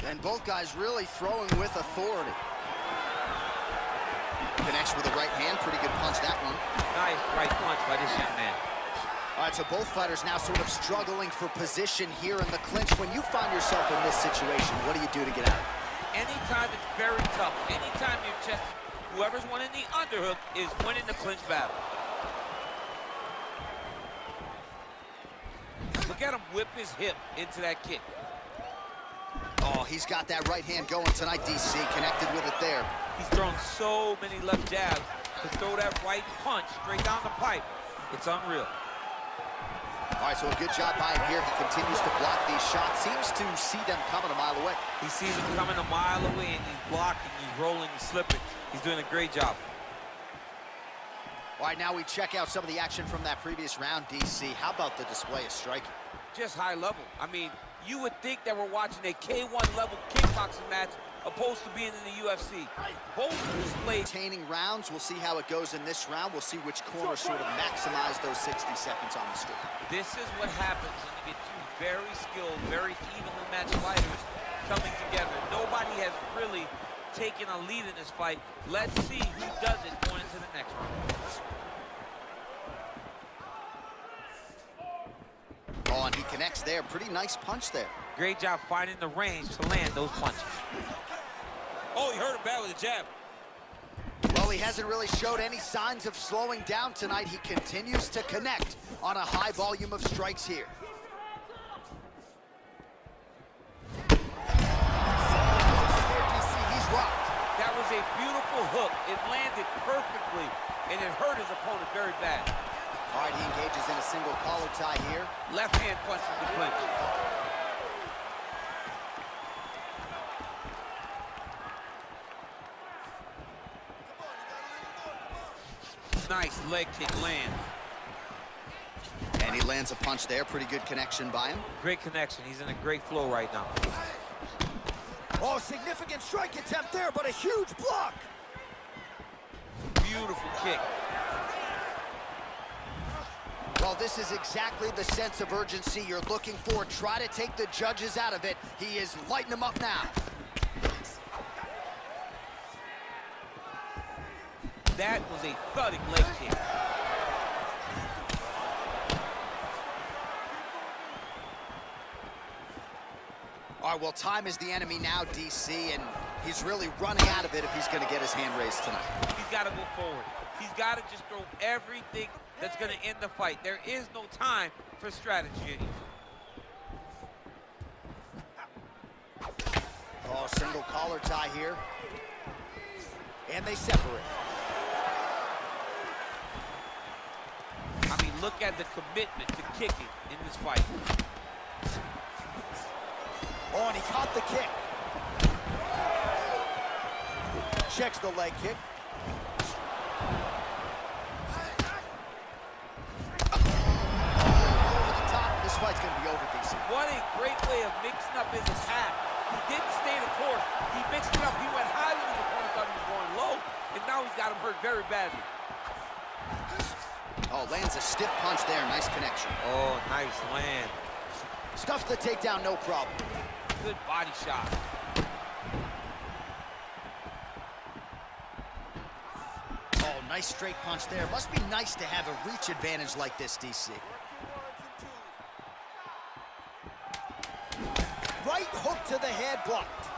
And both guys really throwing with authority. Connects with a right hand, pretty good punch that one. Nice right punch by this young man. All right, so both fighters now sort of struggling for position here in the clinch. When you find yourself in this situation, what do you do to get out? Anytime it's very tough, anytime you're just, whoever's winning the underhook is winning the clinch battle. Look at him whip his hip into that kick. Oh, he's got that right hand going tonight, DC. Connected with it there. He's thrown so many left jabs to throw that right punch straight down the pipe. It's unreal. All right, so a good job by him here. He continues to block these shots. Seems to see them coming a mile away. He sees them coming a mile away, and he's blocking, he's rolling, he's slipping. He's doing a great job. All right, now we check out some of the action from that previous round, DC. How about the display of striking? Just high level. I mean, you would think that we're watching a K1 level kickboxing match opposed to being in the UFC. Both displayed Retaining rounds. We'll see how it goes in this round. We'll see which corner sort of maximize those 60 seconds on the street. This is what happens when you get two very skilled, very evenly matched fighters coming together. Nobody has really taken a lead in this fight. Let's see who does it going into the next round. Oh, and he connects there. Pretty nice punch there. Great job finding the range to land those punches. Oh, he hurt him bad with a jab. Well, he hasn't really showed any signs of slowing down tonight. He continues to connect on a high volume of strikes here. DC, he's rocked. That was a beautiful hook. It landed perfectly, and it hurt his opponent very bad. All right, he engages in a single collar tie here. Left hand punch with the clinch. Nice leg kick land. And he lands a punch there. Pretty good connection by him. Great connection. He's in a great flow right now. Oh, significant strike attempt there, but a huge block. Beautiful kick. Well, this is exactly the sense of urgency you're looking for. Try to take the judges out of it. He is lighting them up now. That was a thudding leg kick. All right, well, time is the enemy now, DC, and he's really running out of it if he's going to get his hand raised tonight. He's got to go forward. He's got to just throw everything that's going to end the fight. There is no time for strategy anymore. Oh, single collar tie here. And they separate. I mean, look at the commitment to kicking in this fight. Oh, and he caught the kick. Checks the leg kick. Over the top. This fight's going to be over, DC. What a great way of mixing up his attack. He didn't stay the course. He mixed it up. He went high when his opponent thought he was going low, and now he's got him hurt very badly. Oh, lands a stiff punch there. Nice connection. Oh, nice land. Stuffs the takedown, no problem. Good body shot. Oh, nice straight punch there. Must be nice to have a reach advantage like this, DC. Right hook to the head, blocked.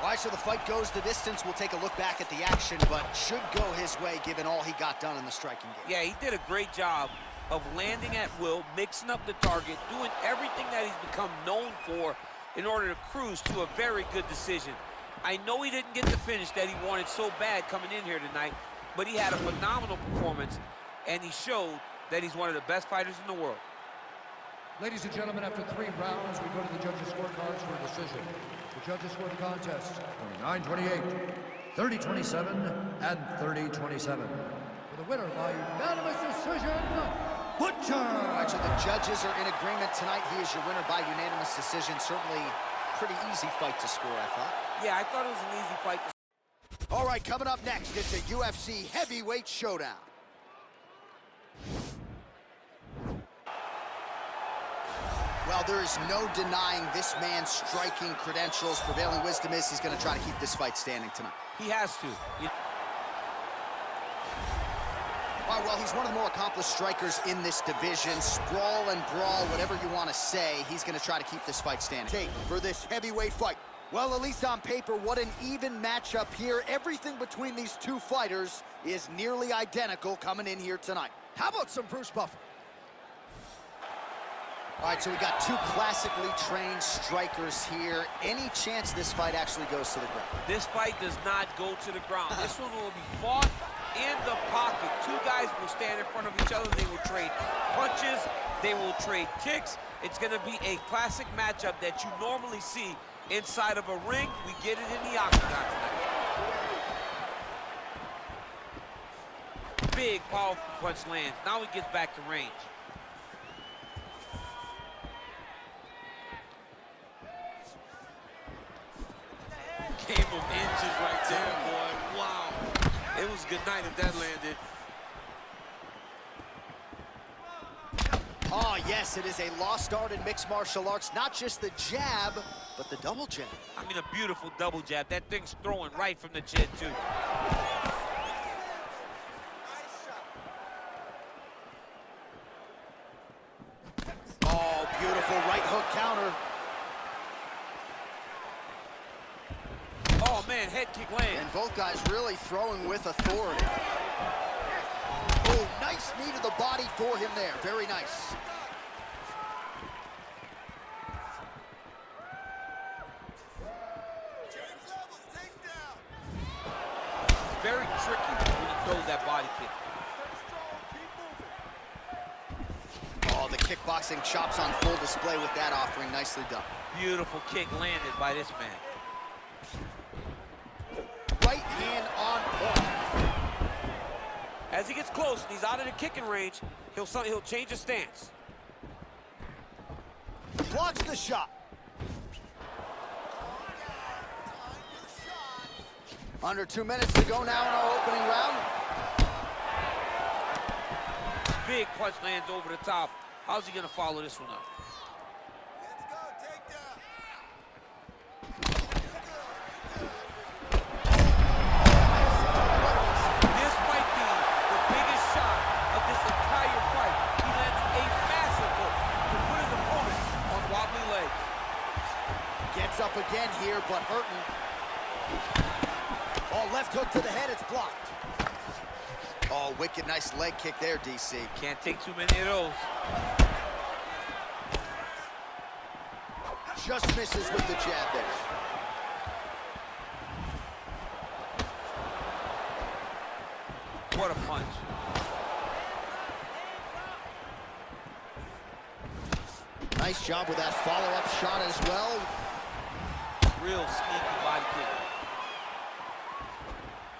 All right, so the fight goes the distance. We'll take a look back at the action, but should go his way given all he got done in the striking game. Yeah, he did a great job of landing at will, mixing up the target, doing everything that he's become known for in order to cruise to a very good decision. I know he didn't get the finish that he wanted so bad coming in here tonight, but he had a phenomenal performance, and he showed that he's one of the best fighters in the world. Ladies and gentlemen, after 3 rounds, we go to the judges' scorecards for a decision. The judges scored the contest 29-28, 30-27, and 30-27. For the winner by unanimous decision, Butcher! All right, so the judges are in agreement tonight. He is your winner by unanimous decision. Certainly pretty easy fight to score, I thought. Yeah, I thought it was an easy fight. All right, coming up next, it's a UFC heavyweight showdown. Well, there is no denying this man's striking credentials. Prevailing wisdom is he's going to try to keep this fight standing tonight. He has to. All right, well, he's one of the more accomplished strikers in this division. Sprawl and brawl, whatever you want to say, he's going to try to keep this fight standing. Tape for this heavyweight fight. Well, at least on paper, what an even matchup here. Everything between these two fighters is nearly identical coming in here tonight. How about some Bruce Buffer? All right, so we got two classically trained strikers here. Any chance this fight actually goes to the ground? This fight does not go to the ground. This one will be fought in the pocket. Two guys will stand in front of each other. They will trade punches. They will trade kicks. It's going to be a classic matchup that you normally see inside of a ring. We get it in the octagon tonight. Big, powerful punch lands. Now he gets back to range. Game of inches right there, boy. Wow. It was a good night if that landed. Oh, yes, it is a lost art in mixed martial arts. Not just the jab, but the double jab. I mean, a beautiful double jab. That thing's throwing right from the chin, too. Oh, beautiful right hook counter. Oh, man, head kick lands. And both guys really throwing with authority. Oh, nice knee to the body for him there. Very nice. throws that body kick. Oh, the kickboxing chops on full display with that offering. Nicely done. Beautiful kick landed by this man. Right hand on point. As he gets close and he's out of the kicking range, he'll change his stance. Blocks the shot. Under 2 minutes to go now in our opening round. Big punch lands over the top. How's he gonna follow this one up? Let's go, takedown. This might be the biggest shot of this entire fight. He lands a massive hook to put his opponent on wobbly legs. Gets up again here, but hurting. Oh, left hook to the head, it's blocked. Oh, wicked nice leg kick there, DC. Can't take too many of those. Just misses with the jab there. What a punch. Nice job with that follow-up shot as well. Real sneaky body kick.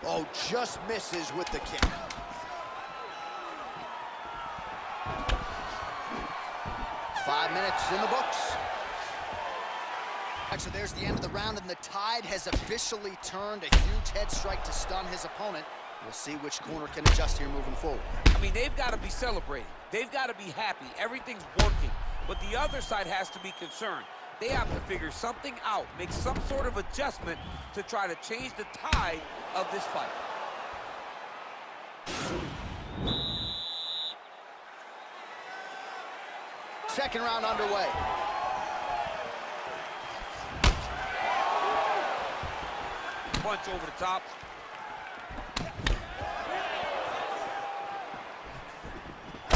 Oh, just misses with the kick. Five minutes in the books. So there's the end of the round, and the tide has officially turned. A huge head strike to stun his opponent. We'll see which corner can adjust here moving forward. I mean, they've got to be celebrating. They've got to be happy. Everything's working. But the other side has to be concerned. They have to figure something out, make some sort of adjustment to try to change the tide of this fight. Second round underway. Punch over the top.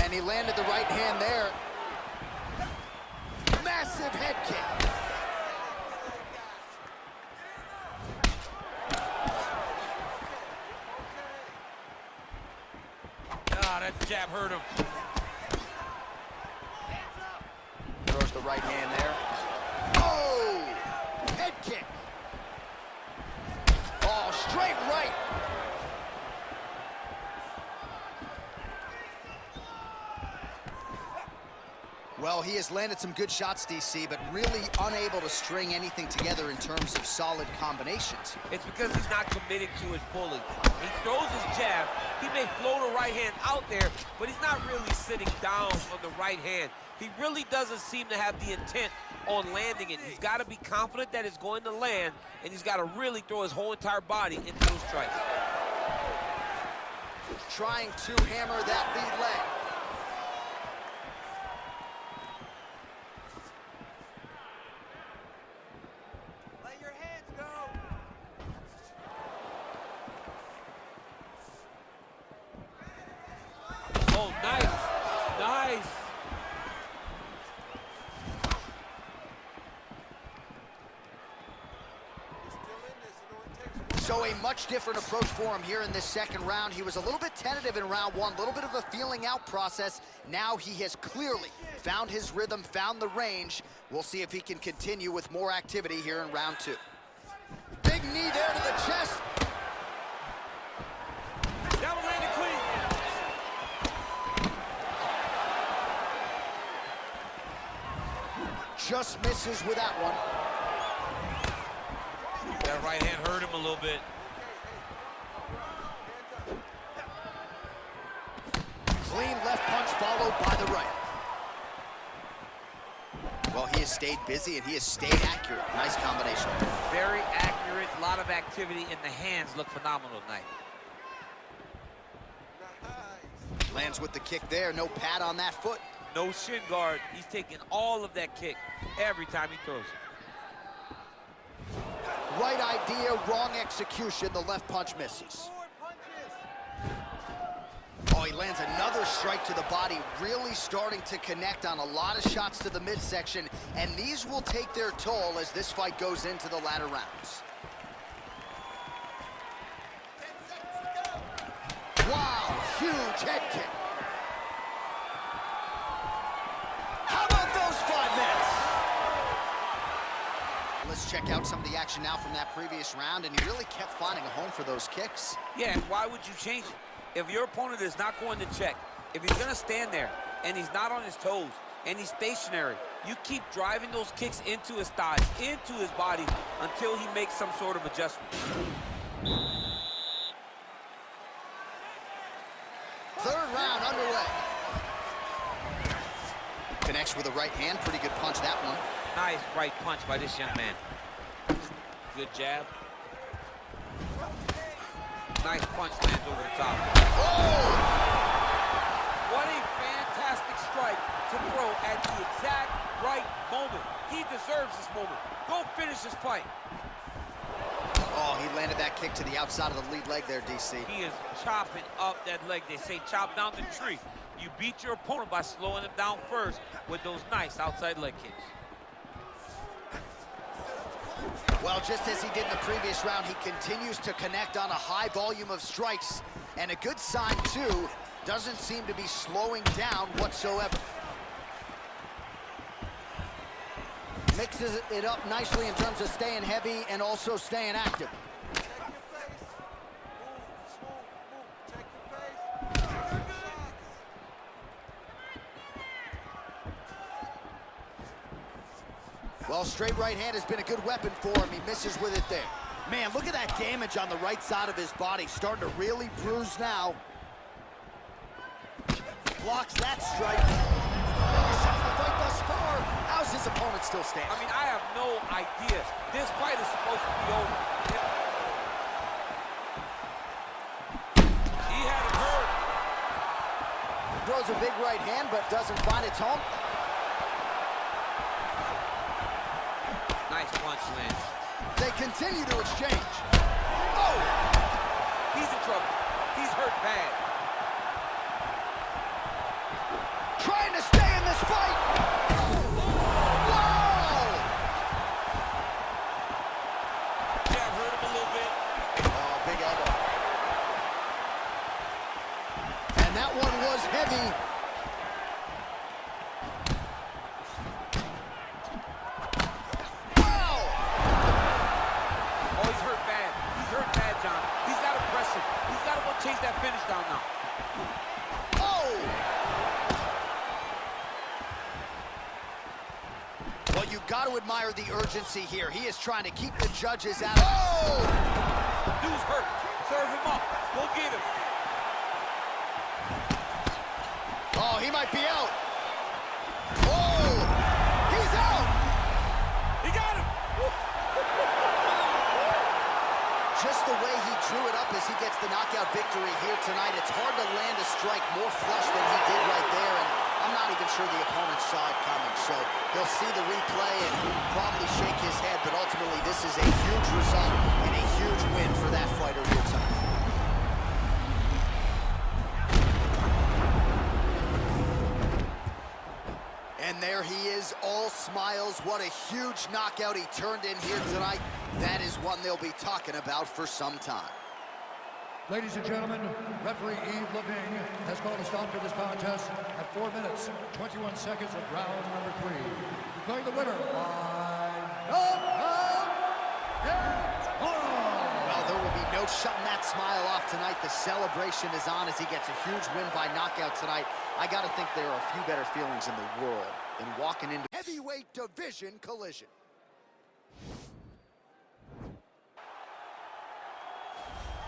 And he landed the right hand there. Massive head kick. Ah, that jab hurt him. Throws the right hand there. Oh! Head kick. Oh, straight right. Well, he has landed some good shots, DC, but really unable to string anything together in terms of solid combinations. It's because he's not committing to his pulling. He throws his jab. He may float a right hand out there, but he's not really sitting down on the right hand. He really doesn't seem to have the intent on landing it. He's got to be confident that it's going to land, and he's got to really throw his whole entire body into those strikes. Trying to hammer that lead leg. Let your hands go. Oh, nice. Nice. So a much different approach for him here in this second round. He was a little bit tentative in round one, a little bit of a feeling out process. Now he has clearly found his rhythm, found the range. We'll see if he can continue with more activity here in round two. Big knee there to the chest. That one landed clean. Just misses with that one. That right hand hurt him a little bit. Clean left punch followed by the right. Well, he has stayed busy and he has stayed accurate. Nice combination. Very accurate, a lot of activity, and the hands look phenomenal tonight. Lands with the kick there, no pad on that foot. No shin guard. He's taking all of that kick every time he throws it. Right idea, wrong execution. The left punch misses. Oh, he lands another strike to the body, really starting to connect on a lot of shots to the midsection, and these will take their toll as this fight goes into the latter rounds. Huge head kick. How about those 5 minutes? Let's check out some of the action now from that previous round, and he really kept finding a home for those kicks. Yeah, and why would you change it? If your opponent is not going to check, if he's going to stand there and he's not on his toes and he's stationary, you keep driving those kicks into his thighs, into his body, until he makes some sort of adjustment. Third round underway. Connects with a right hand. Pretty good punch, that one. Nice right punch by this young man. Good jab. Nice punch lands over the top. Oh! What a fantastic strike to throw at the exact right moment. He deserves this moment. Go finish this fight. Oh, he landed that kick to the outside of the lead leg there, DC. He is chopping up that leg. They say chop down the tree. You beat your opponent by slowing him down first with those nice outside leg kicks. Well, just as he did in the previous round, he continues to connect on a high volume of strikes. And a good sign, too, doesn't seem to be slowing down whatsoever. Mixes it up nicely in terms of staying heavy and also staying active. Take your face. Move. Take your face. Well, straight right hand has been a good weapon for him. He misses with it there. Man, look at that damage on the right side of his body. Starting to really bruise now. Blocks that strike. The fight thus far. How's his opponent still standing? I mean, I have no idea. This fight is supposed to be over. He had it hurt. Throws a big right hand, but doesn't find its home. Nice punch lands. They continue to exchange. Oh! He's in trouble. He's hurt bad. Trying to stay in this fight. Wow! Jab hurt him a little bit. Oh, big elbow. And that one was heavy. Wow! Oh, he's hurt bad. He's hurt bad, John. He's got to press it. He's got to go chase that finish down now. Oh! Well, you got to admire the urgency here. He is trying to keep the judges out. Oh! Dude's hurt. Serve him up. Go get him. Oh, he might be out. Oh! He's out! He got him. Just the way he drew it up as he gets the knockout victory here tonight, it's hard to land a strike more flush than he did right there, and I'm not even sure the opponent saw it coming, so he'll see the replay and probably shake his head, but ultimately this is a huge result and a huge win for that fighter here tonight. And there he is, all smiles. What a huge knockout he turned in here tonight. That is one they'll be talking about for some time. Ladies and gentlemen, referee Yves Leving has called a stop to this contest at 4 minutes, 21 seconds of round number 3. Declaring the winner by knockout. Well, there will be no shutting that smile off tonight. The celebration is on as he gets a huge win by knockout tonight. I got to think there are a few better feelings in the world than walking into heavyweight division collision.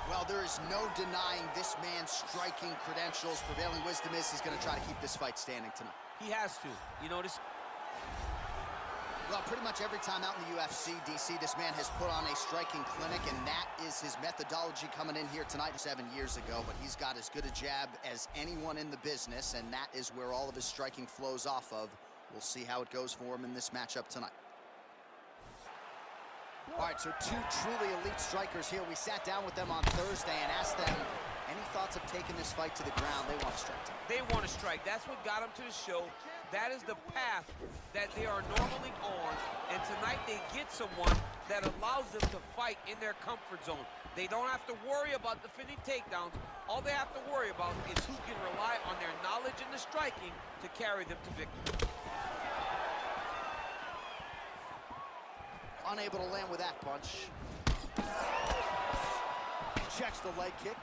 Well, there is no denying this man's striking credentials. Prevailing wisdom is he's going to try to keep this fight standing tonight. He has to. You know, this... Well, pretty much every time out in the UFC, DC, this man has put on a striking clinic, and that is his methodology coming in here tonight 7 years ago. But he's got as good a jab as anyone in the business, and that is where all of his striking flows off of. We'll see how it goes for him in this matchup tonight. All right, so two truly elite strikers here. We sat down with them on Thursday and asked them any thoughts of taking this fight to the ground. They want to strike tonight. They want to strike. That's what got them to the show. That is the path that they are normally on. And tonight they get someone that allows them to fight in their comfort zone. They don't have to worry about defending takedowns. All they have to worry about is who can rely on their knowledge in the striking to carry them to victory. Unable to land with that punch. Checks the leg kick.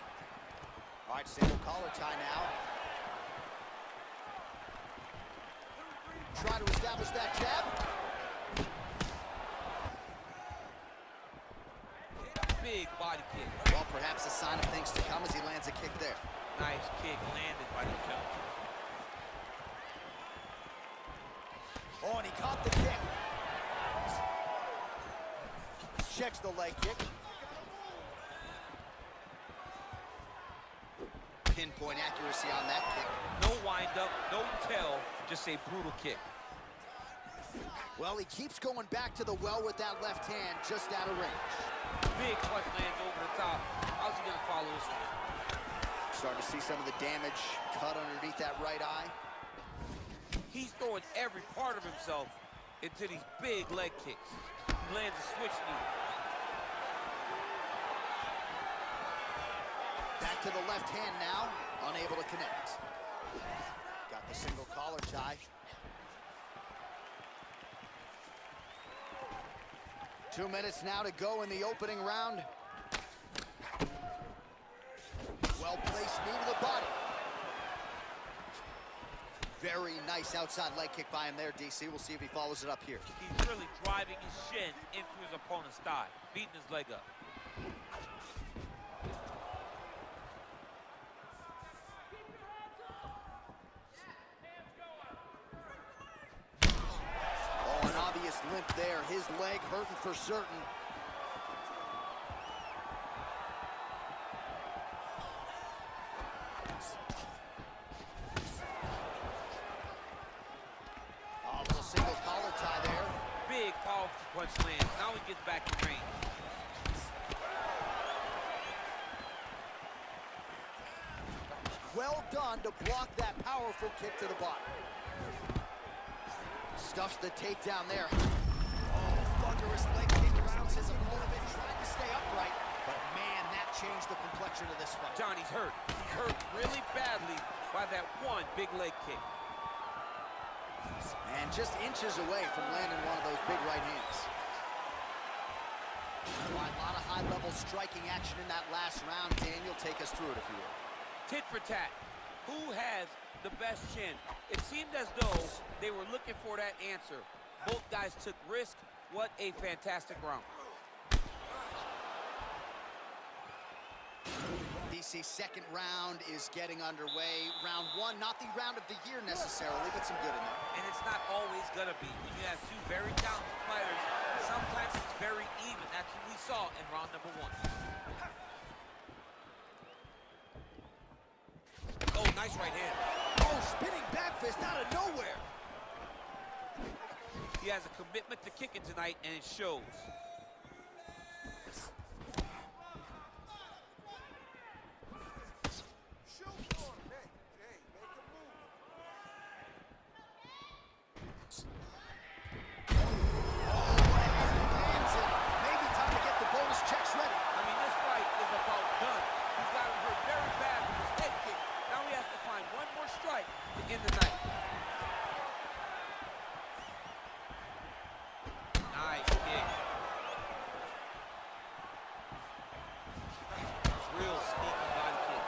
All right, single collar tie now. Try to establish that jab. Big body kick. Well, perhaps a sign of things to come as he lands a kick there. Nice kick landed by the jump. Oh, and he caught the kick. Checks the leg kick. Pinpoint accuracy on that kick. No wind-up, no tell, just a brutal kick. Well, he keeps going back to the well with that left hand, just out of range. Big punch lands over the top. How's he gonna follow this one? Starting to see some of the damage cut underneath that right eye. He's throwing every part of himself into these big leg kicks. He lands a switch knee. Back to the left hand now, unable to connect. Got the single collar tie. 2 minutes now to go in the opening round. Well-placed knee to the body. Very nice outside leg kick by him there, DC. We'll see if he follows it up here. He's really driving his shin into his opponent's thigh, beating his leg up. Oh, an obvious limp there. His leg hurting for certain. Oh, little single collar tie there. Big, powerful punch lands. Now he gets back in range. Well done to block that powerful kick to the body. Stuffs the takedown there. Oh, thunderous leg kick rounds his opponent, trying to stay upright. But man, that changed the complexion of this fight. Johnny's hurt. He's hurt really badly by that one big leg kick. And just inches away from landing one of those big right hands. A lot of high-level striking action in that last round. Daniel, take us through it if you will. Tit for tat. Who has the best chin? It seemed as though they were looking for that answer. Both guys took risk. What a fantastic round. DC's second round is getting underway. Round one, not the round of the year necessarily, but some good in there. And it's not always gonna be. When you have two very talented fighters, sometimes it's very even. That's what we saw in round number one. Oh, nice right hand. Oh, spinning back fist out of nowhere. He has a commitment to kicking tonight, and it shows. In the night. Nice kick. Real sneaky body kick.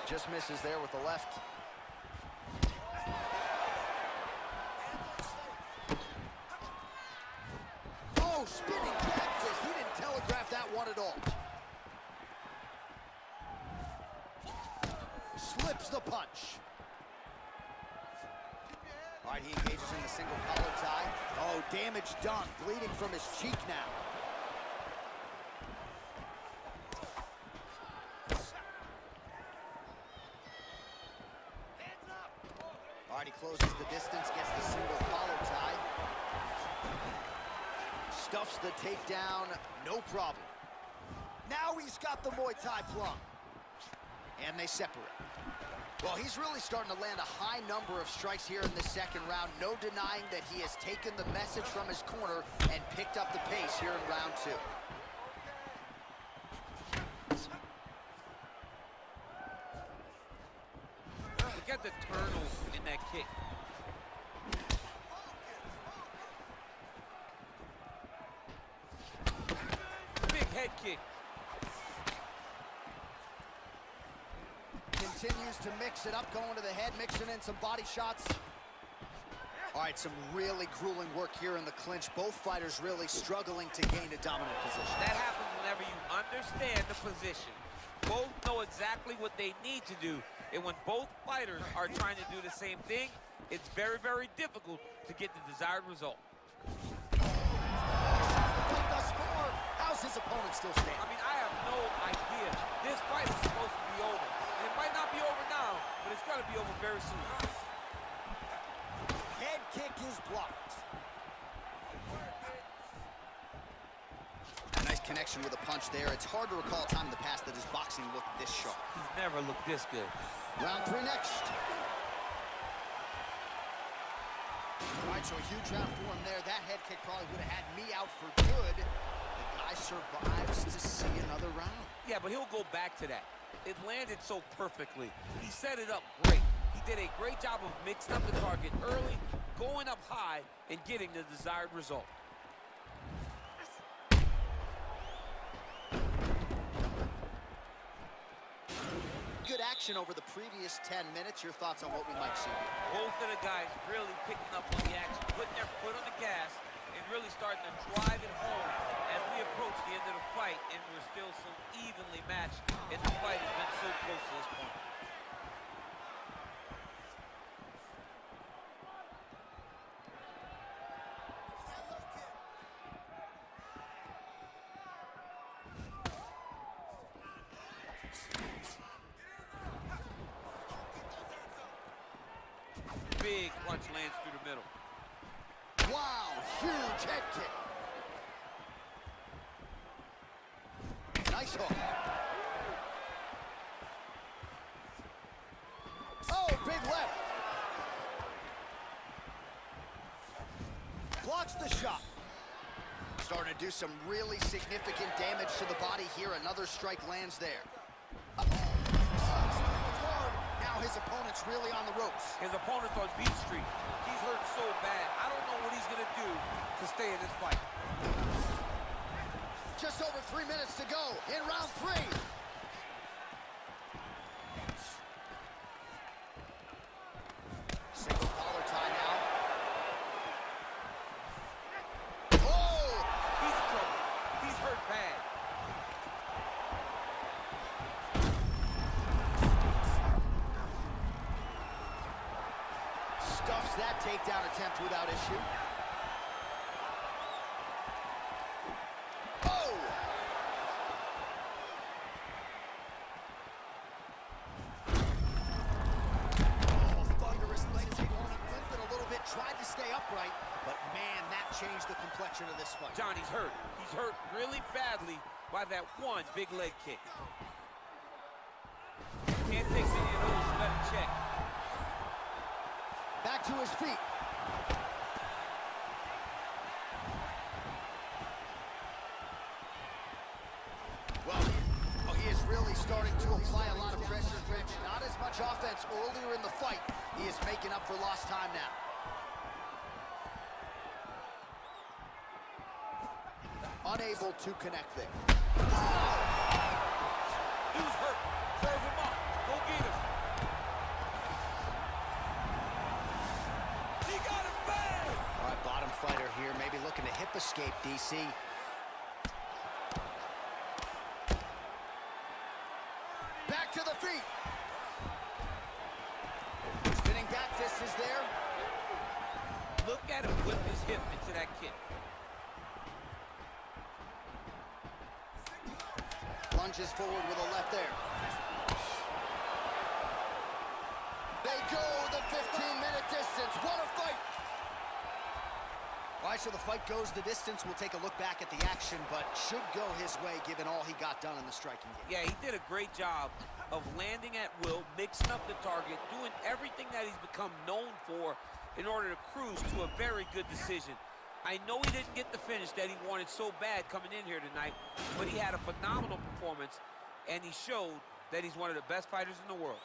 Just misses there with the left. Oh, spinning back fist. He didn't telegraph that one at all. Slips the punch. All right, he engages in the single collar tie. Oh, damage done. Bleeding from his cheek now. All right, he closes the distance, gets the single collar tie. Stuffs the takedown, no problem. Now he's got the Muay Thai plum. And they separate. Well, he's really starting to land a high number of strikes here in the second round. No denying that he has taken the message from his corner and picked up the pace here in round two. Look at the turnover in that kick. Big head kick. Continues to mix it up, going to the head, mixing in some body shots. All right, some really grueling work here in the clinch. Both fighters really struggling to gain a dominant position. That happens whenever you understand the position. Both know exactly what they need to do. And when both fighters are trying to do the same thing, it's very, very difficult to get the desired result. Thus far, how's his opponent still standing? I mean, I have no idea. This fight is supposed to be over. And it might not be over now, but it's going to be over very soon. Head kick is blocked. A nice connection with a punch there. It's hard to recall a time in the past that his boxing looked this sharp. He's never looked this good. Round 3 next. All right, so a huge round for him there. That head kick probably would have had me out for good. The guy survives to see another round. Yeah, but he'll go back to that. It landed so perfectly. He set it up great. He did a great job of mixing up the target early, going up high, and getting the desired result. Good action over the previous 10 minutes. Your thoughts on what we might see? Both of the guys really picking up on the action, putting their foot on the gas, and really starting to drive it home as we approach the end of the fight, and we're still so evenly matched, and the fight has been so close to this point. Big punch lands through the middle. Wow, huge head kick. Nice hook. Oh, big left. Blocks the shot. Starting to do some really significant damage to the body here. Another strike lands there. Now his opponent's really on the ropes. His opponent's on beat street. He's hurt so bad. I don't know what he's going to do to stay in this fight. Just over 3 minutes to go in round 3. Single collar tie now. Oh! He's in trouble. He's hurt bad. Stuffs that takedown attempt without issue. Oh! Thunderous legs. He limped it a little bit, tried to stay upright, but man, that changed the complexion of this fight. Johnny's hurt. He's hurt really badly by that one big leg kick. Can't take many of those. Let him check. Back to his feet. Well, he is really starting to apply a lot of pressure, Rich. Not as much offense earlier in the fight. He is making up for lost time now. Unable to connect there. He's hurt. Serve him up. Go get him. He got him bad. All right, bottom fighter here, maybe looking to hip escape, DC. Back to the feet. Spinning back fist is there. Look at him whip his hip into that kick. Lunges forward with a left there. They go the 15-minute distance. What a fight! All right, so the fight goes the distance. We'll take a look back at the action, but should go his way given all he got done in the striking game. Yeah, he did a great job of landing at will, mixing up the target, doing everything that he's become known for in order to cruise to a very good decision. I know he didn't get the finish that he wanted so bad coming in here tonight, but he had a phenomenal performance, and he showed that he's one of the best fighters in the world.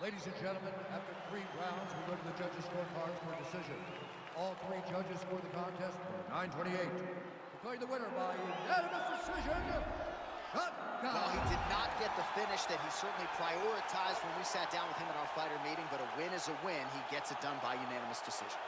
Ladies and gentlemen, after 3 rounds, we go to the judges' scorecards for decision. All 3 judges scored the contest for 9:28. Declaring the winner by unanimous decision, Shotgun. Well, he did not get the finish that he certainly prioritized when we sat down with him at our fighter meeting, but a win is a win. He gets it done by unanimous decision.